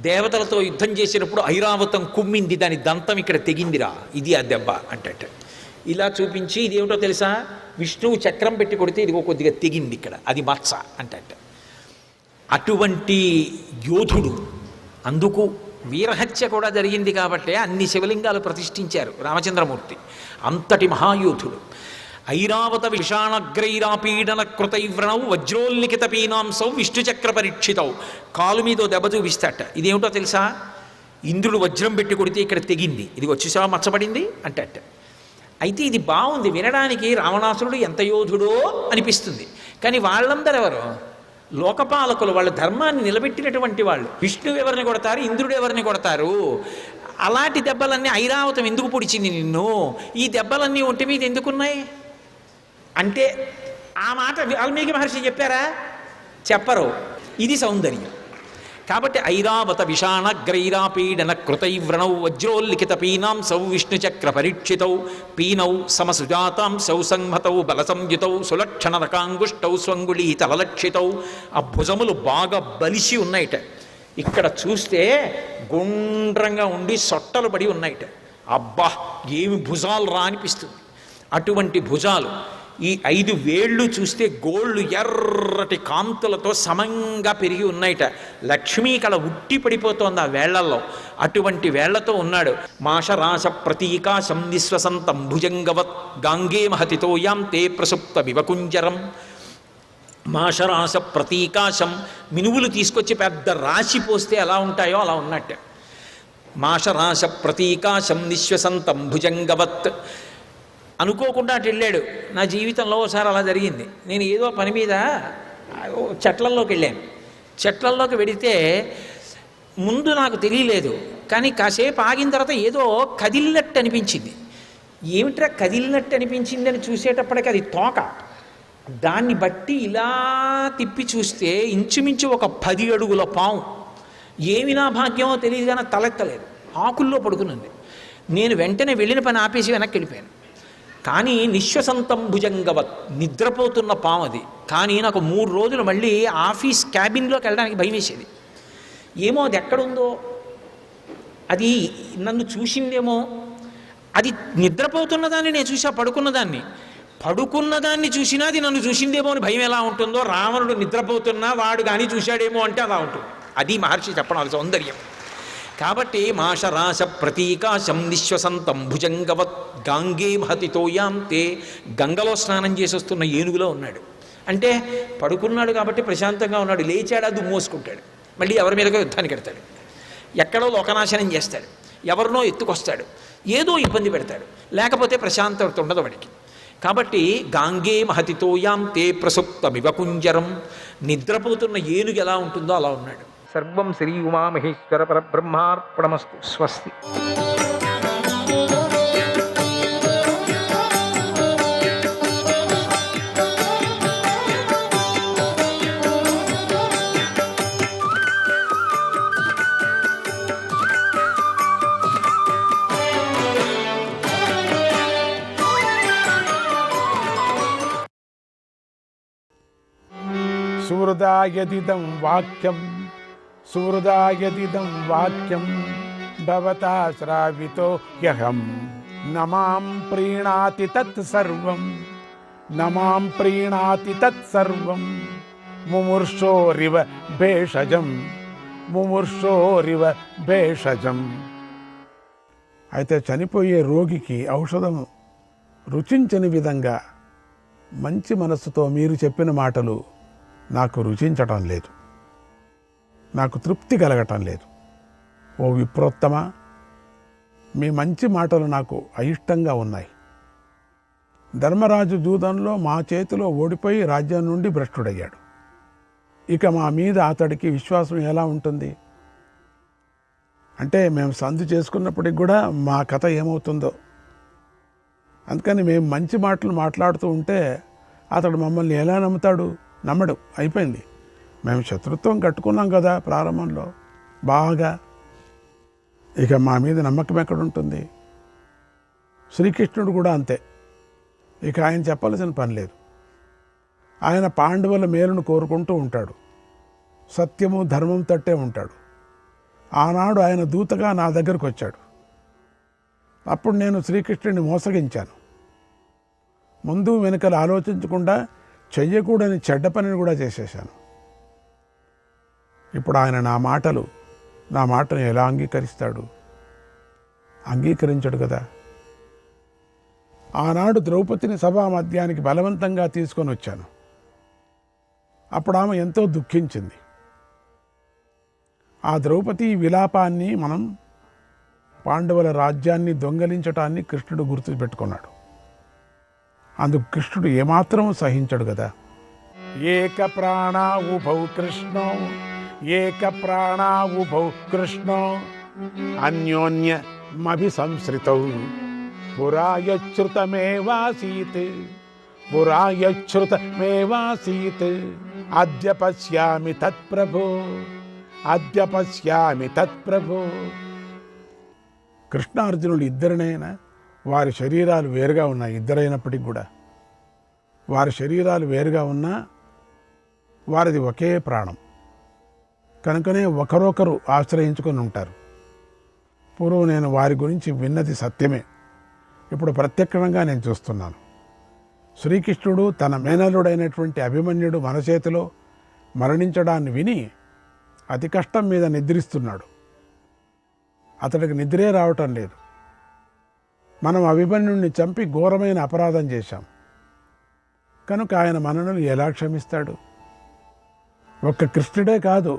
దేవతలతో యుద్ధం చేసినప్పుడు ఐరావతం కుమ్మింది, దాని దంతం ఇక్కడ తెగిందిరా, ఇది ఆ దెబ్బ అంటట. ఇలా చూపించి, ఇదేమిటో తెలుసా, విష్ణువు చక్రం పెట్టి కొడితే ఇదిగో కొద్దిగా తెగింది ఇక్కడ, అది మత్స అంటట. అటువంటి యోధుడు. అందుకు వీరహత్య కూడా జరిగింది కాబట్టి అన్ని శివలింగాలు ప్రతిష్ఠించారు రామచంద్రమూర్తి. అంతటి మహాయోధుడు. ఐరావత విషాణగ్రైరాపీడన కృతైవ్రణౌ వజ్రోల్లిఖిత పీనాంసౌ విష్ణుచక్ర పరీక్షితౌ. కాలు మీదో దెబ్బ చూపిస్తాట. ఇదేమిటో తెలుసా, ఇంద్రుడు వజ్రం పెట్టి కొడితే ఇక్కడ తెగింది, ఇది వచ్చేసా మచ్చబడింది అంటట. అయితే ఇది బాగుంది వినడానికి, రావణాసురుడు ఎంత యోధుడో అనిపిస్తుంది. కానీ వాళ్ళందరూ ఎవరు? లోకపాలకులు, వాళ్ళ ధర్మాన్ని నిలబెట్టినటువంటి వాళ్ళు. విష్ణువు ఎవరిని కొడతారు, ఇంద్రుడు ఎవరిని కొడతారు. అలాంటి దెబ్బలన్నీ ఐరావతం ఎందుకు పొడిచింది నిన్ను, ఈ దెబ్బలన్నీ ఒంటి మీద ఎందుకున్నాయి అంటే ఆ మాట వాల్మీకి మహర్షి చెప్పారా? చెప్పరు. ఇది సౌందర్యం. కాబట్టి ఐరావత విషాణగ్రైరాపీడన కృతైవ్రణౌ వజ్రోల్లిఖిత పీనాం సౌ విష్ణుచక్ర పరీక్షితౌ పీనౌ సమసుజాతాం సౌ సంహతౌ బలసంయుతౌ సులక్షణ రకాంగుష్టౌ స్వంగుళీతలలక్షితౌ. ఆ భుజములు బాగా బలిసి ఉన్నాయిట. ఇక్కడ చూస్తే గుండ్రంగా ఉండి సొట్టలు పడి ఉన్నాయిట. అబ్బా ఏమి భుజాలు రా అనిపిస్తుంది. అటువంటి భుజాలు. ఈ 5 వేళ్ళు చూస్తే గోళ్ళు ఎర్రటి కాంతులతో సమంగా పెరిగి ఉన్నాయిట. లక్ష్మీ కళ ఉట్టి పడిపోతోంది ఆ వేళ్లల్లో. అటువంటి వేళ్లతో ఉన్నాడు. మాషరాశ ప్రతీకాశం నిశ్వసంతం భుజంగవత్ గాంగే మహతితో యాం తే ప్రసుప్త వివకుంజరం. మాషరాశ ప్రతీకాశం, మినువులు తీసుకొచ్చి పెద్ద రాశి పోస్తే ఎలా ఉంటాయో అలా ఉన్నట్టు. మాషరాశ ప్రతీకాశం నిశ్వసంతం భుజంగవత్. అనుకోకుండా అటు వెళ్ళాడు. నా జీవితంలో ఒకసారి అలా జరిగింది. నేను ఏదో పని మీద చెట్లల్లోకి వెళ్ళాను. చెట్లల్లోకి వెడితే ముందు నాకు తెలియలేదు, కానీ కాసేపు ఆగిన తర్వాత ఏదో కదిలినట్టు అనిపించింది. ఏమిట్రా కదిలినట్టు అనిపించింది అని చూసేటప్పటికి అది తోక. దాన్ని బట్టి ఇలా తిప్పి చూస్తే ఇంచుమించు ఒక 10 అడుగుల పాము. ఏమి నా భాగ్యమో తెలియదు కానీ తలెత్తలేదు, ఆకుల్లో పడుకున్నది. నేను వెంటనే వెళ్ళిన పని ఆపేసి వెనక్కి వెళ్ళిపోయాను. కానీ నిశ్వసంతం భుజంగవత్, నిద్రపోతున్న పాము అది. కానీ నాకు 3 రోజులు మళ్ళీ ఆఫీస్ క్యాబిన్లోకి వెళ్ళడానికి భయం వేసేది. ఏమో అది ఎక్కడుందో, అది నన్ను చూసిందేమో. అది నిద్రపోతున్నదాన్ని నేను చూసా, పడుకున్నదాన్ని చూసినా అది నన్ను చూసిందేమో అని భయం ఎలా ఉంటుందో, రావణుడు నిద్రపోతున్నా వాడు కానీ చూశాడేమో అంటే అలా ఉంటుంది. అది మహర్షి చెప్పడం, అది సౌందర్యం. కాబట్టి మాషరాశ ప్రతీకాశం నిశ్వసంతం భుజంగవత్ గాంగే మహతితో యాం తే. గంగలో స్నానం చేసి వస్తున్న ఏనుగులో ఉన్నాడు. అంటే పడుకున్నాడు కాబట్టి ప్రశాంతంగా ఉన్నాడు. లేచాడు, అది మోసుకుంటాడు, మళ్ళీ ఎవరి మీదకో యుద్ధానికి వెడతాడు, ఎక్కడో లోకనాశనం చేస్తాడు, ఎవరినో ఎత్తుకొస్తాడు, ఏదో ఇబ్బంది పెడతాడు, లేకపోతే ప్రశాంతత ఉండదు వాడికి. కాబట్టి గాంగే మహతితో యాం తే ప్రసుప్త వివకుంజరం. నిద్రపోతున్న ఏనుగు ఎలా ఉంటుందో అలా ఉన్నాడు. సర్వం శ్రీ ఉమామహేశ్వర పరబ్రహ్మార్పణమస్తు. స్వస్తి. సుహృదాయదిదం వాక్యం సుహృదాయదిదం వాక్యం భవతా శ్రావితో యహం నమాం ప్రీణాతి తత్ సర్వం నమాం ప్రీణాతి తత్ సర్వం ముమూర్షోరివ భేషజం ముమూర్షోరివ భేషజం. అయితే చనిపోయే రోగికి ఔషధం రుచించని విధంగా మంచి మనస్సుతో మీరు చెప్పిన మాటలు నాకు రుచించటం లేదు, నాకు తృప్తి కలగటం లేదు. ఓ విప్రోత్తమ, మీ మంచి మాటలు నాకు అయిష్టంగా ఉన్నాయి. ధర్మరాజు జూదంలో మా చేతిలో ఓడిపోయి రాజ్యం నుండి భ్రష్టుడయ్యాడు. ఇక మా మీద అతడికి విశ్వాసం ఎలా ఉంటుంది? అంటే మేము సంధి చేసుకున్నప్పటికి కూడా మా కథ ఏమవుతుందో. అందుకని మేము మంచి మాటలు మాట్లాడుతూ ఉంటే అతడు మమ్మల్ని ఎలా నమ్ముతాడు? నమ్మడు. అయిపోయింది. మేము శత్రుత్వం కట్టుకున్నాం కదా ప్రారంభంలో బాగా. ఇక మా మీద నమ్మకం ఎక్కడుంటుంది? శ్రీకృష్ణుడు కూడా అంతే. ఇక ఆయన చెప్పాల్సిన పని లేదు. ఆయన పాండవుల మేలును కోరుకుంటూ ఉంటాడు, సత్యము ధర్మం తట్టే ఉంటాడు. ఆనాడు ఆయన దూతగా నా దగ్గరకు వచ్చాడు. అప్పుడు నేను శ్రీకృష్ణుడిని మోసగించాను. ముందు వెనుకలు ఆలోచించకుండా చెయ్యకూడని చెడ్డ పనిని కూడా చేసేశాను. ఇప్పుడు ఆయన నా మాటను ఎలా అంగీకరిస్తాడు? అంగీకరించడు కదా. ఆనాడు ద్రౌపదిని సభా మధ్యానికి బలవంతంగా తీసుకొని వచ్చాను. అప్పుడు ఆమె ఎంతో దుఃఖించింది. ఆ ద్రౌపది విలాపాన్ని, మనం పాండవుల రాజ్యాన్ని దొంగలించటాన్ని కృష్ణుడు గుర్తుపెట్టుకున్నాడు. అందుకు కృష్ణుడు ఏమాత్రం సహించడు కదా. ఏక ప్రాణా ఉభౌ కృష్ణో ఏక ప్రాణా ఉభౌ కృష్ణో అన్యోన్యమభిసంశ్రితౌ పురాయచ్యుతమేవాసీత్ పురాయచ్యుతమేవాసీత్ అద్య పశ్యామి తత్ప్రభో అద్య పశ్యామి తత్ప్రభో. కృష్ణార్జునులు ఇద్దరినైనా వారి శరీరాలు వేరుగా ఉన్నాయి. ఇద్దరైనప్పటికీ కూడా వారి శరీరాలు వేరుగా ఉన్నా వారిది ఒకే ప్రాణం కనుకనే ఒకరొకరు ఆశ్రయించుకొని ఉంటారు. పూర్వం నేను వారి గురించి విన్నది సత్యమే, ఇప్పుడు ప్రత్యక్షంగా నేను చూస్తున్నాను. శ్రీకృష్ణుడు తన మేనలుడైనటువంటి అభిమన్యుడు మన చేతిలో మరణించడాన్ని విని అతి కష్టం మీద నిద్రిస్తున్నాడు. అతడికి నిద్రే రావటం లేదు. మనం అభిమన్యుడిని చంపి ఘోరమైన అపరాధం చేశాం కనుక ఆయన మనను ఎలా క్షమిస్తాడు? ఒక్క కృష్ణుడే కాదు,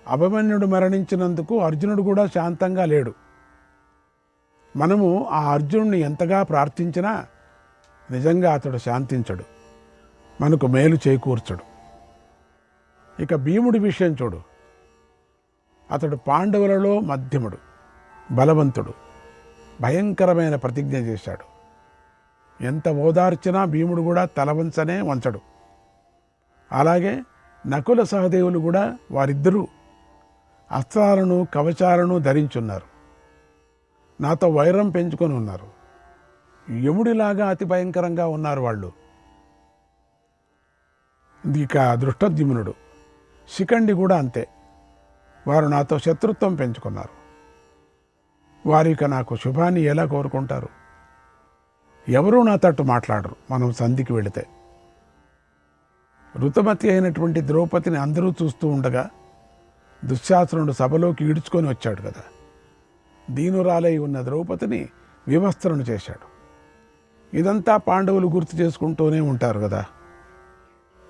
అభిమన్యుడు మరణించినందుకు అర్జునుడు కూడా శాంతంగా లేడు. మనము ఆ అర్జునుడిని ఎంతగా ప్రార్థించినా నిజంగా అతడు శాంతించడు, మనకు మేలు చేకూర్చడు. ఇక భీముడి విషయం చూడు. అతడు పాండవులలో మధ్యముడు, బలవంతుడు, భయంకరమైన ప్రతిజ్ఞ చేశాడు. ఎంత ఓదార్చినా భీముడు కూడా తలవంచనే వంచడు. అలాగే నకుల సహదేవులు కూడా వారిద్దరూ అస్త్రాలను కవచాలను ధరించున్నారు. నాతో వైరం పెంచుకొని ఉన్నారు. యముడిలాగా అతి భయంకరంగా ఉన్నారు వాళ్ళు. ఇక దృష్టద్యుమ్నుడు, శిఖండి కూడా అంతే. వారు నాతో శత్రుత్వం పెంచుకున్నారు. వారిక నాకు శుభాన్ని ఎలా కోరుకుంటారు? ఎవరూ నా తట్టు మాట్లాడరు మనం సంధికి వెళితే. ఋతుమతి అయినటువంటి ద్రౌపదిని అందరూ చూస్తూ ఉండగా దుశ్శాసనుడు సభలోకి ఈడ్చుకొని వచ్చాడు కదా. దీనురాలై ఉన్న ద్రౌపదిని వివస్త్రను చేశాడు. ఇదంతా పాండవులు గుర్తు చేసుకుంటూనే ఉంటారు కదా.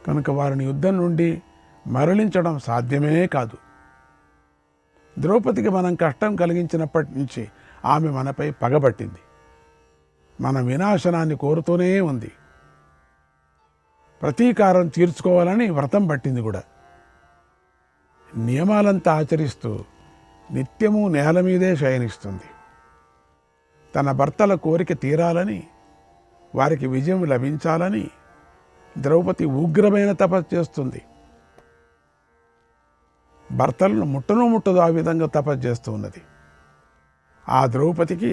కనుక వారిని యుద్ధం నుండి మరలించడం సాధ్యమే కాదు. ద్రౌపదికి మనం కష్టం కలిగించినప్పటి నుంచి ఆమె మనపై పగబట్టింది. మన వినాశనాన్ని కోరుతూనే ఉంది. ప్రతీకారం తీర్చుకోవాలని వ్రతం పట్టింది కూడా. నియమాలంతా ఆచరిస్తూ నిత్యము నేల మీదే శయనిస్తుంది. తన భర్తల కోరిక తీరాలని, వారికి విజయం లభించాలని ద్రౌపది ఉగ్రమైన తపస్సు చేస్తుంది. భర్తలను ముట్టదు ఆ విధంగా తపస్సు చేస్తూ ఉన్నది. ఆ ద్రౌపదికి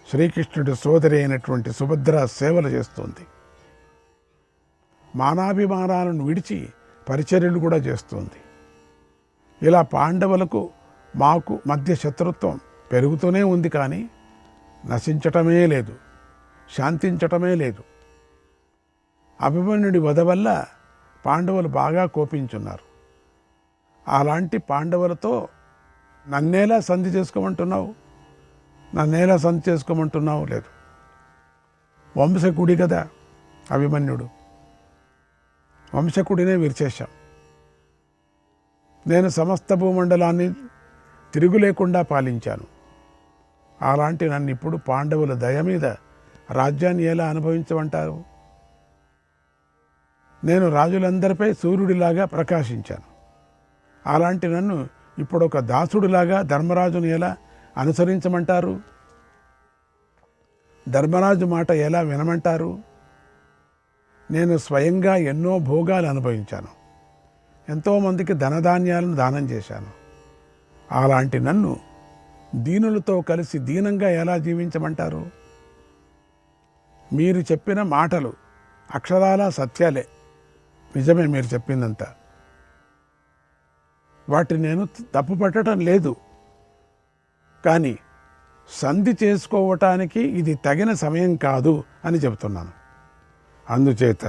శ్రీకృష్ణుడి సోదరి అయినటువంటి సుభద్ర సేవలు చేస్తుంది. మానాభిమానాలను విడిచి పరిచర్యలు కూడా చేస్తుంది. ఇలా పాండవులకు మాకు మధ్య శత్రుత్వం పెరుగుతూనే ఉంది, కానీ నశించటమే లేదు, శాంతించటమే లేదు. అభిమన్యుడి వధ వల్ల పాండవులు బాగా కోపించున్నారు. అలాంటి పాండవులతో నన్నేలా సంధి చేసుకోమంటున్నావు, నన్నేలా సంధి చేసుకోమంటున్నావు? లేదు, వంశకుడి కదా అభిమన్యుడు, వంశకుడినే విరిచేశాం. నేను సమస్త భూమండలాన్ని తిరుగు లేకుండా పాలించాను. అలాంటి నన్ను ఇప్పుడు పాండవుల దయ మీద రాజ్యాన్ని ఎలా అనుభవించమంటారు? నేను రాజులందరిపై సూర్యుడిలాగా ప్రకాశించాను. అలాంటి నన్ను ఇప్పుడు ఒక దాసుడిలాగా ధర్మరాజును ఎలా అనుసరించమంటారు? ధర్మరాజు మాట ఎలా వినమంటారు? నేను స్వయంగా ఎన్నో భోగాలు అనుభవించాను, ఎంతోమందికి ధనధాన్యాలను దానం చేశాను. అలాంటి నన్ను దీనులతో కలిసి దీనంగా ఎలా జీవించమంటారు? మీరు చెప్పిన మాటలు అక్షరాలా సత్యాలే, నిజమే మీరు చెప్పిందంతా. వాటిని నేను తప్పుపట్టడం లేదు, కానీ సంధి చేసుకోవటానికి ఇది తగిన సమయం కాదు అని చెబుతున్నాను. అందుచేత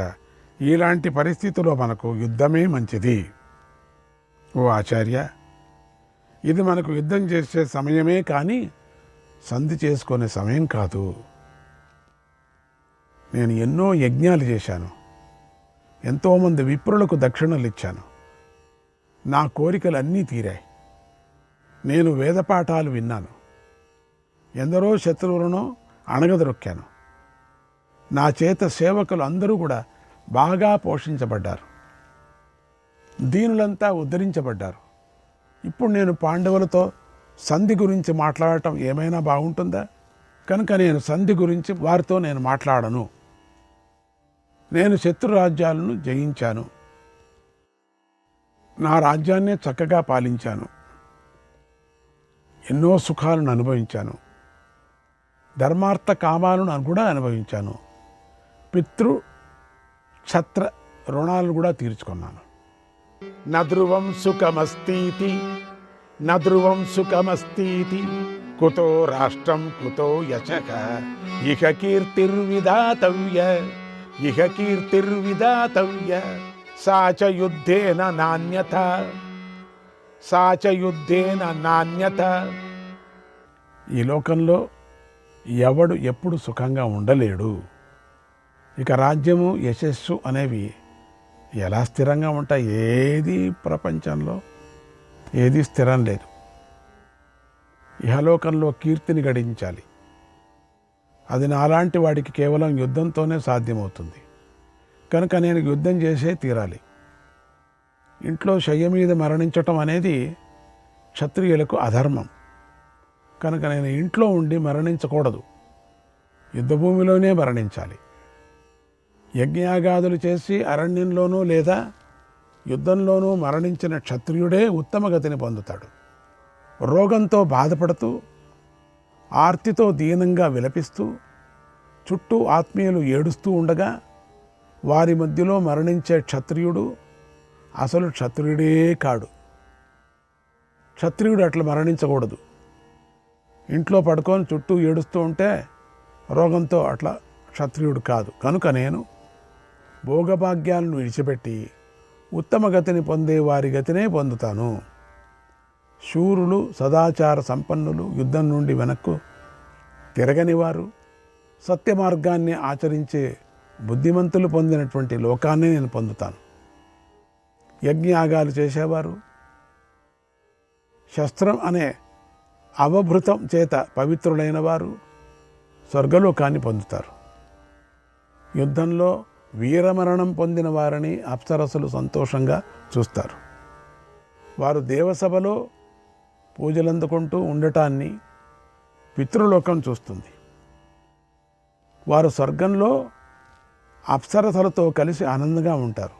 ఇలాంటి పరిస్థితుల్లో మనకు యుద్ధమే మంచిది. ఓ ఆచార్య, ఇది మనకు యుద్ధం చేసే సమయమే కానీ సంధి చేసుకునే సమయం కాదు. నేను ఎన్నో యజ్ఞాలు చేశాను, ఎంతోమంది విప్రులకు దక్షిణలు ఇచ్చాను. నా కోరికలు అన్నీ తీరాయి. నేను వేదపాఠాలు విన్నాను, ఎందరో శత్రువులను అణగదొక్కాను. నా చేత సేవకులు అందరూ కూడా బాగా పోషించబడ్డారు, దీనులంతా ఉద్ధరించబడ్డారు. ఇప్పుడు నేను పాండవులతో సంధి గురించి మాట్లాడటం ఏమైనా బాగుంటుందా? కనుక నేను సంధి గురించి వారితో నేను మాట్లాడను. నేను శత్రు రాజ్యాలను జయించాను, నా రాజ్యాన్నే చక్కగా పాలించాను, ఎన్నో సుఖాలను అనుభవించాను, ధర్మార్థ కామాలను కూడా అనుభవించాను, పితృ క్షత్ర రుణాలను కూడా తీర్చుకున్నాను. నధ్రువం సుఖమస్తీతి, నధ్రువం సుఖమస్తీతి, కుతో రాష్ట్రం కుతో యశః, ఇహ కీర్తిర్విధాతవ్య, ఇహ కీర్తిర్విధాతవ్య, సా చ యుద్ధేన నాణ్యత, సా చ యుద్ధేన నాణ్యత. ఈ లోకంలో ఎవడు ఎప్పుడు సుఖంగా ఉండలేడు. ఇక రాజ్యము యశస్సు అనేవి ఎలా స్థిరంగా ఉంటాయి? ఏది ప్రపంచంలో ఏది స్థిరం లేదు. ఇహలోకంలో కీర్తిని గడించాలి. అది నాలాంటి వాడికి కేవలం యుద్ధంతోనే సాధ్యమవుతుంది. కనుక నేను యుద్ధం చేసే తీరాలి. ఇంట్లో శయ్య మీద మరణించటం అనేది క్షత్రియులకు అధర్మం. కనుక నేను ఇంట్లో ఉండి మరణించకూడదు, యుద్ధభూమిలోనే మరణించాలి. యజ్ఞయాగాదులు చేసి అరణ్యంలోనూ లేదా యుద్ధంలోనూ మరణించిన క్షత్రియుడే ఉత్తమ గతిని పొందుతాడు. రోగంతో బాధపడుతూ, ఆర్తితో దీనంగా విలపిస్తూ, చుట్టూ ఆత్మీయులు ఏడుస్తూ ఉండగా వారి మధ్యలో మరణించే క్షత్రియుడు అసలు క్షత్రియుడే కాడు. క్షత్రియుడు అట్లా మరణించకూడదు. ఇంట్లో పడుకొని చుట్టూ ఏడుస్తూ ఉంటే రోగంతో అట్లా క్షత్రియుడు కాదు. కనుక నేను భోగభాగ్యాలను విడిచిపెట్టి ఉత్తమ గతిని పొందే వారి గతినే పొందుతాను. శూరులు, సదాచార సంపన్నులు, యుద్ధం నుండి వెనక్కు తిరగనివారు, సత్య మార్గాన్ని ఆచరించే బుద్ధిమంతులు పొందినటువంటి లోకాన్ని నేను పొందుతాను. యజ్ఞయాగాలు చేసేవారు, శస్త్రం అనే అవభృతం చేత పవిత్రులైన వారు స్వర్గలోకాన్ని పొందుతారు. యుద్ధంలో వీరమరణం పొందిన వారిని అప్సరసులు సంతోషంగా చూస్తారు. వారు దేవసభలో పూజలందుకుంటూ ఉండటాన్ని పితృలోకం చూస్తుంది. వారు స్వర్గంలో అప్సరసలతో కలిసి ఆనందంగా ఉంటారు.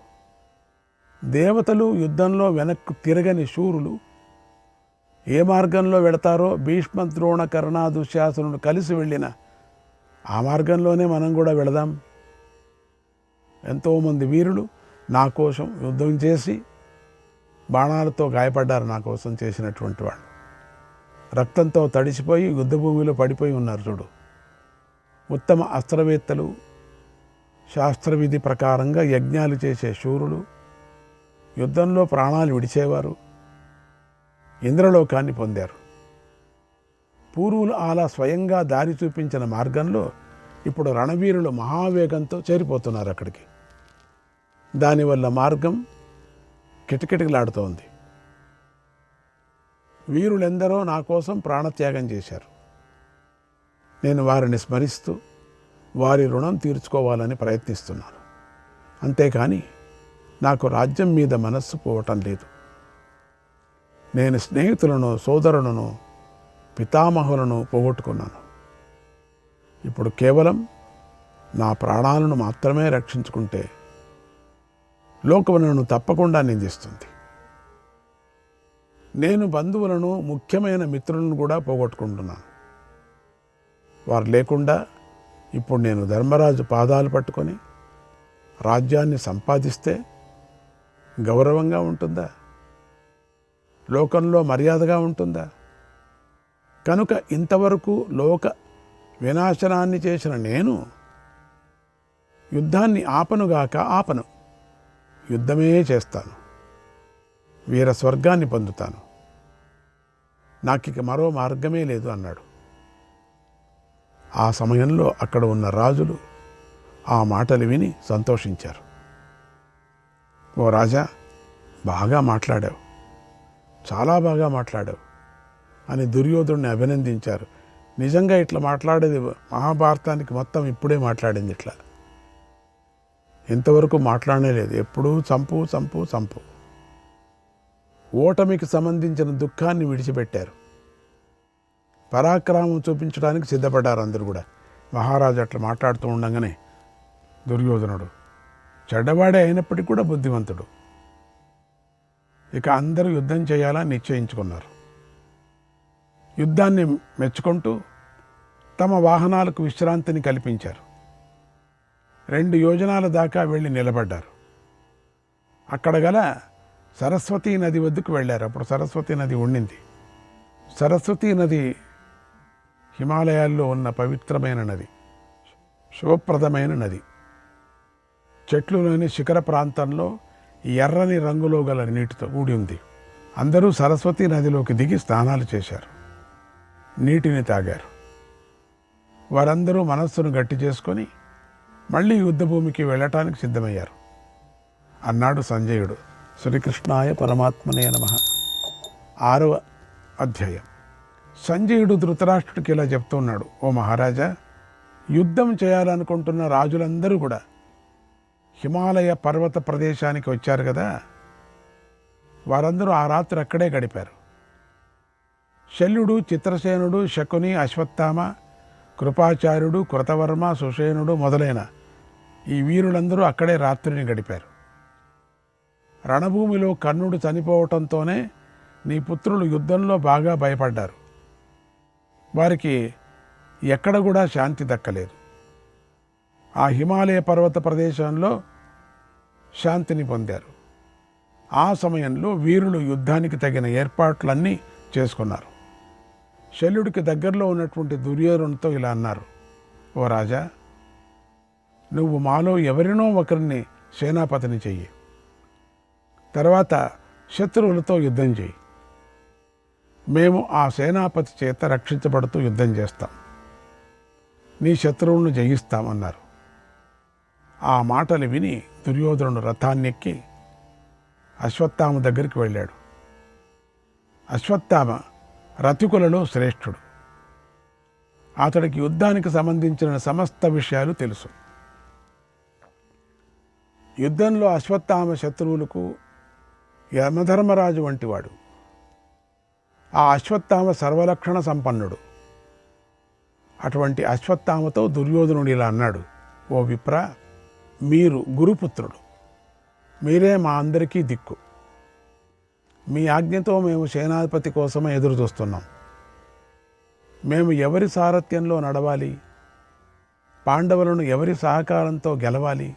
దేవతలు యుద్ధంలో వెనక్కు తిరగని శూరులు ఏ మార్గంలో వెళతారో భీష్మ ద్రోణ కర్ణ దుశ్శాసనుడు కలిసి వెళ్ళిన ఆ మార్గంలోనే మనం కూడా వెళదాం. ఎంతోమంది వీరులు నా కోసం యుద్ధం చేసి బాణాలతో గాయపడ్డారు. నా కోసం చేసినటువంటి వాళ్ళు రక్తంతో తడిసిపోయి యుద్ధభూమిలో పడిపోయి ఉన్నారు. చూడు, ఉత్తమ అస్త్రవేత్తలు, శాస్త్రవిధి ప్రకారంగా యజ్ఞాలు చేసే శూరులు, యుద్ధంలో ప్రాణాలు విడిచేవారు ఇంద్రలోకాన్ని పొందారు. పూర్వులు అలా స్వయంగా దారి చూపించిన మార్గంలో ఇప్పుడు రణవీరులు మహావేగంతో చేరిపోతున్నారు అక్కడికి. దానివల్ల మార్గం కిటకిటలాడుతోంది. వీరులెందరో నా కోసం ప్రాణత్యాగం చేశారు. నేను వారిని స్మరిస్తూ వారి రుణం తీర్చుకోవాలని ప్రయత్నిస్తున్నాను. అంతేకాని నాకు రాజ్యం మీద మనస్సు పోవటం లేదు. నేను స్నేహితులను, సోదరులను, పితామహులను పోగొట్టుకున్నాను. ఇప్పుడు కేవలం నా ప్రాణాలను మాత్రమే రక్షించుకుంటే లోకం నన్ను తప్పకుండా నిందిస్తుంది. నేను బంధువులను, ముఖ్యమైన మిత్రులను కూడా పోగొట్టుకుంటున్నాను. వారు లేకుండా ఇప్పుడు నేను ధర్మరాజు పాదాలు పట్టుకొని రాజ్యాన్ని సంపాదిస్తే గౌరవంగా ఉంటుందా? లోకంలో మర్యాదగా ఉంటుందా? కనుక ఇంతవరకు లోక వినాశనాన్ని చేసిన నేను యుద్ధాన్ని ఆపనుగాక ఆపను. యుద్ధమే చేస్తాను. వీర స్వర్గాన్ని పొందుతాను. నాకిక మరో మార్గమే లేదు అన్నాడు. ఆ సమయంలో అక్కడ ఉన్న రాజులు ఆ మాటలు విని సంతోషించారు. ఓ రాజా, బాగా మాట్లాడావు, చాలా బాగా మాట్లాడావు అని దుర్యోధుడిని అభినందించారు. నిజంగా ఇట్లా మాట్లాడేది మహాభారతానికి మొత్తం ఇప్పుడే మాట్లాడింది. ఇట్లా ఇంతవరకు మాట్లాడనే లేదు. ఎప్పుడూ చంపు చంపు చంపు. ఓటమికి సంబంధించిన దుఃఖాన్ని విడిచిపెట్టారు. పరాక్రమం చూపించడానికి సిద్ధపడ్డారు అందరూ కూడా. మహారాజు అట్లా మాట్లాడుతూ ఉండగానే దుర్యోధనుడు చెడ్డవాడే అయినప్పటికీ కూడా బుద్ధిమంతుడు. ఇక అందరూ యుద్ధం చేయాలని నిశ్చయించుకున్నారు. యుద్ధాన్ని మెచ్చుకుంటూ తమ వాహనాలకు విశ్రాంతిని కల్పించారు. 2 యోజనాల దాకా వెళ్ళి నిలబడ్డారు. అక్కడ గల సరస్వతీ నది వద్దకు వెళ్ళారు. అప్పుడు సరస్వతీ నది ఉండింది. సరస్వతీ నది హిమాలయాల్లో ఉన్న పవిత్రమైన నది, శుభప్రదమైన నది. చెట్లులోని శిఖర ప్రాంతంలో ఎర్రని రంగులో గల నీటితో కూడి ఉంది. అందరూ సరస్వతీ నదిలోకి దిగి స్నానాలు చేశారు, నీటిని తాగారు. వారందరూ మనస్సును గట్టి చేసుకొని మళ్ళీ యుద్ధభూమికి వెళ్ళటానికి సిద్ధమయ్యారు. అన్నాడు సంజయుడు. శ్రీకృష్ణాయ పరమాత్మనే నమః. 6వ అధ్యాయం. సంజయుడు ధృతరాష్ట్రుడికి ఇలా చెప్తున్నాడు. ఓ మహారాజా, యుద్ధం చేయాలనుకుంటున్న రాజులందరూ కూడా హిమాలయ పర్వత ప్రదేశానికి వచ్చారు కదా. వారందరూ ఆ రాత్రి అక్కడే గడిపారు. శల్యుడు, చిత్రసేనుడు, శకుని, అశ్వత్థామ, కృపాచార్యుడు, కృతవర్మ, సుషేనుడు మొదలైన ఈ వీరులందరూ అక్కడే రాత్రిని గడిపారు. రణభూమిలో కర్ణుడు చనిపోవటంతోనే నీ పుత్రులు యుద్ధంలో బాగా భయపడ్డారు. వారికి ఎక్కడ కూడా శాంతి దక్కలేదు. ఆ హిమాలయ పర్వత ప్రదేశంలో శాంతిని పొందారు. ఆ సమయంలో వీరులు యుద్ధానికి తగిన ఏర్పాట్లన్నీ చేసుకున్నారు. శల్యుడికి దగ్గరలో ఉన్నటువంటి దుర్యోధనుడితో ఇలా అన్నారు. ఓ రాజా, నువ్వు మాలో ఎవరినో ఒకరిని సేనాపతిని చెయ్యి. తర్వాత శత్రువులతో యుద్ధం చేయి. మేము ఆ సేనాపతి చేత రక్షించబడుతూ యుద్ధం చేస్తాం. నీ శత్రువులను జయిస్తామన్నారు. ఆ మాటలు విని దుర్యోధనుడు రథాన్నెక్కి అశ్వత్థామ దగ్గరికి వెళ్ళాడు. అశ్వత్థామ రథికులలో శ్రేష్ఠుడు. అతడికి యుద్ధానికి సంబంధించిన సమస్త విషయాలు తెలుసు. యుద్ధంలో అశ్వత్థామ శత్రువులకు యమధర్మరాజు వంటివాడు. ఆ అశ్వత్థామ సర్వలక్షణ సంపన్నుడు. అటువంటి అశ్వత్థామతో దుర్యోధనుడు ఇలా అన్నాడు, ఓ విప్ర, మీరు గురుపుత్రుడు, మీరే మా అందరికీ దిక్కు. మీ ఆజ్ఞతో మేము సేనాధిపతి కోసమే ఎదురు చూస్తున్నాం. మేము ఎవరి సారథ్యంలో నడవాలి, పాండవులను ఎవరి సహకారంతో గెలవాలి,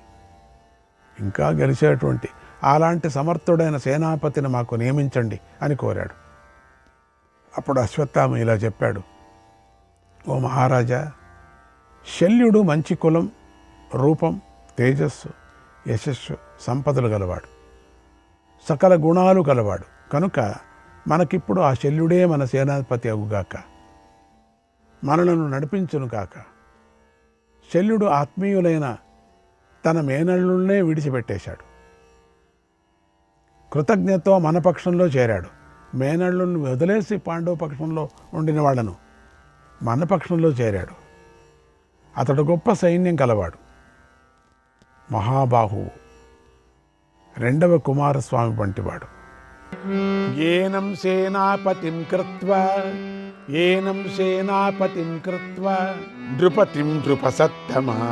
ఇంకా గెలిచేటువంటి అలాంటి సమర్థుడైన సేనాపతిని మాకు నియమించండి అని కోరాడు. అప్పుడు అశ్వత్థామ ఇలా చెప్పాడు, ఓ మహారాజా, శల్యుడు మంచి కులం, రూపం, తేజస్సు, యశస్సు, సంపదలు గలవాడు, సకల గుణాలు గలవాడు. కనుక మనకిప్పుడు ఆ శల్యుడే మన సేనాధిపతి అగుగాక, మనలను నడిపించును కాక. శల్యుడు ఆత్మీయులైన తన మేనల్లునే విడిచిపెట్టేశాడు. కృతజ్ఞతతో మన పక్షంలో చేరాడు. మేనళ్ళను వదిలేసి పాండవ పక్షంలో ఉండిన వాళ్ళను మన పక్షంలో చేరాడు. అతడు గొప్ప సైన్యం కలవాడు, మహాబాహువు, రెండవ కుమారస్వామి వంటివాడు. ఏనం సేనాపతిం కృత్వా నృపతిం నృపసత్తమా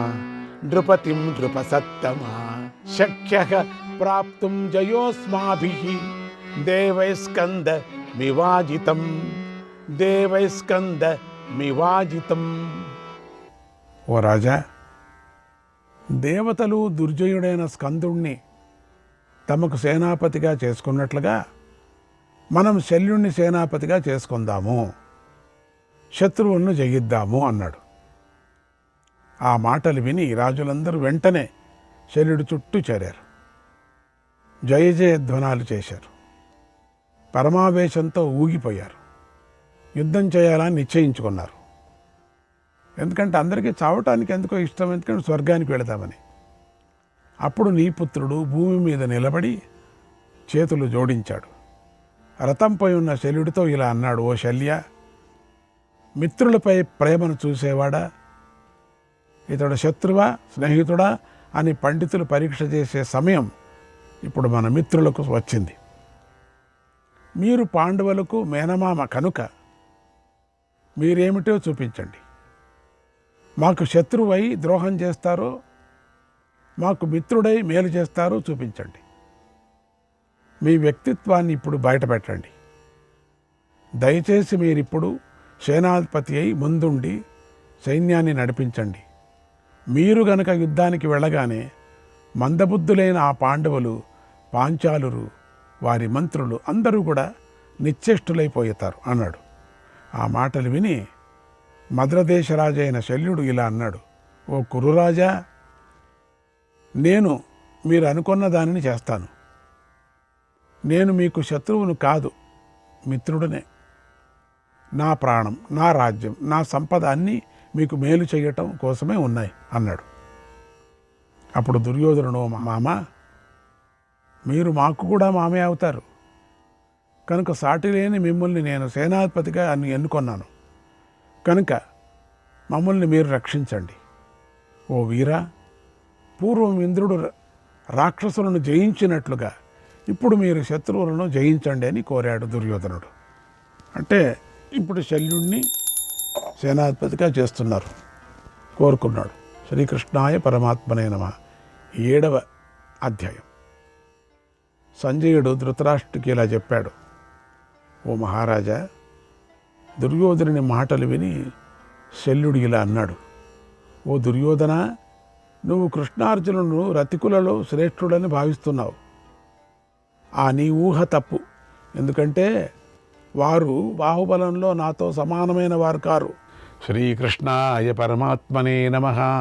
శక్యః ప్రాప్తుం జయోస్మాభిః దేవైస్కందమివాజితం. ఓ రాజా, దేవతలు దుర్జయుడైన స్కందుణ్ణి తమకు సేనాపతిగా చేసుకున్నట్లుగా మనం శల్యుణ్ణి సేనాపతిగా చేసుకుందాము, శత్రువులను జయిద్దాము అన్నాడు. ఆ మాటలు విని రాజులందరూ వెంటనే శల్యుడి చుట్టూ చేరారు. జయ జయధ్వనాలు చేశారు. పరమావేశంతో ఊగిపోయారు. యుద్ధం చేయాలని నిశ్చయించుకున్నారు. ఎందుకంటే అందరికీ చావటానికి ఎందుకో ఇష్టం, ఎందుకంటే స్వర్గానికి వెళదామని. అప్పుడు నీ పుత్రుడు భూమి మీద నిలబడి చేతులు జోడించాడు. రథంపై ఉన్న శల్యుడితో ఇలా అన్నాడు, ఓ శల్య, మిత్రులపై ప్రేమను చూసేవాడా, ఇతడు శత్రువా స్నేహితుడా అని పండితులు పరీక్ష చేసే సమయం ఇప్పుడు మన మిత్రులకు వచ్చింది. మీరు పాండవులకు మేనమామ కనుక మీరేమిటో చూపించండి. మాకు శత్రువై ద్రోహం చేస్తారో, మాకు మిత్రుడై మేలు చేస్తారో చూపించండి. మీ వ్యక్తిత్వాన్ని ఇప్పుడు బయటపెట్టండి. దయచేసి మీరిప్పుడు సేనాధిపతి అయి ముందుండి సైన్యాన్ని నడిపించండి. మీరు గనక యుద్ధానికి వెళ్ళగానే మందబుద్ధులైన ఆ పాండవులు, పాంచాలురు, వారి మంత్రులు అందరూ కూడా నిశ్చేష్టులైపోతారు అన్నాడు. ఆ మాటలు విని మద్రదేశరాజు అయిన శల్యుడు ఇలా అన్నాడు, ఓ కురురాజా, నేను మీరు అనుకున్న దానిని చేస్తాను. నేను మీకు శత్రువును కాదు, మిత్రుడనే. నా ప్రాణం, నా రాజ్యం, నా సంపద అన్నీ మీకు మేలు చేయటం కోసమే ఉన్నాయి అన్నాడు. అప్పుడు దుర్యోధనుడు, మామ, మీరు మాకు కూడా మామే అవుతారు కనుక సాటి లేని మిమ్మల్ని నేను సేనాధిపతిగా ఎన్నుకొన్నాను కనుక మమ్మల్ని మీరు రక్షించండి. ఓ వీరా, పూర్వం ఇంద్రుడు రాక్షసులను జయించినట్లుగా ఇప్పుడు మీరు శత్రువులను జయించండి అని కోరాడు దుర్యోధనుడు. అంటే ఇప్పుడు శల్యుణ్ణి సేనాధిపతిగా చేస్తున్నారు, కోరుకున్నాడు. శ్రీకృష్ణాయ పరమాత్మనే నమః. 7వ అధ్యాయం. సంజయుడు ధృతరాష్ట్రుడికి ఇలా చెప్పాడు, ఓ మహారాజా, దుర్యోధనుని మాటలు విని శల్యుడు ఇలా అన్నాడు, ఓ దుర్యోధన, నువ్వు కృష్ణార్జునులను రతికులలో శ్రేష్ఠుడని భావిస్తున్నావు. ఆ నీ ఊహ తప్పు. ఎందుకంటే వారు బాహుబలంలో నాతో సమానమైన వారు కారు. శ్రీకృష్ణాయ పరమాత్మనే నమః.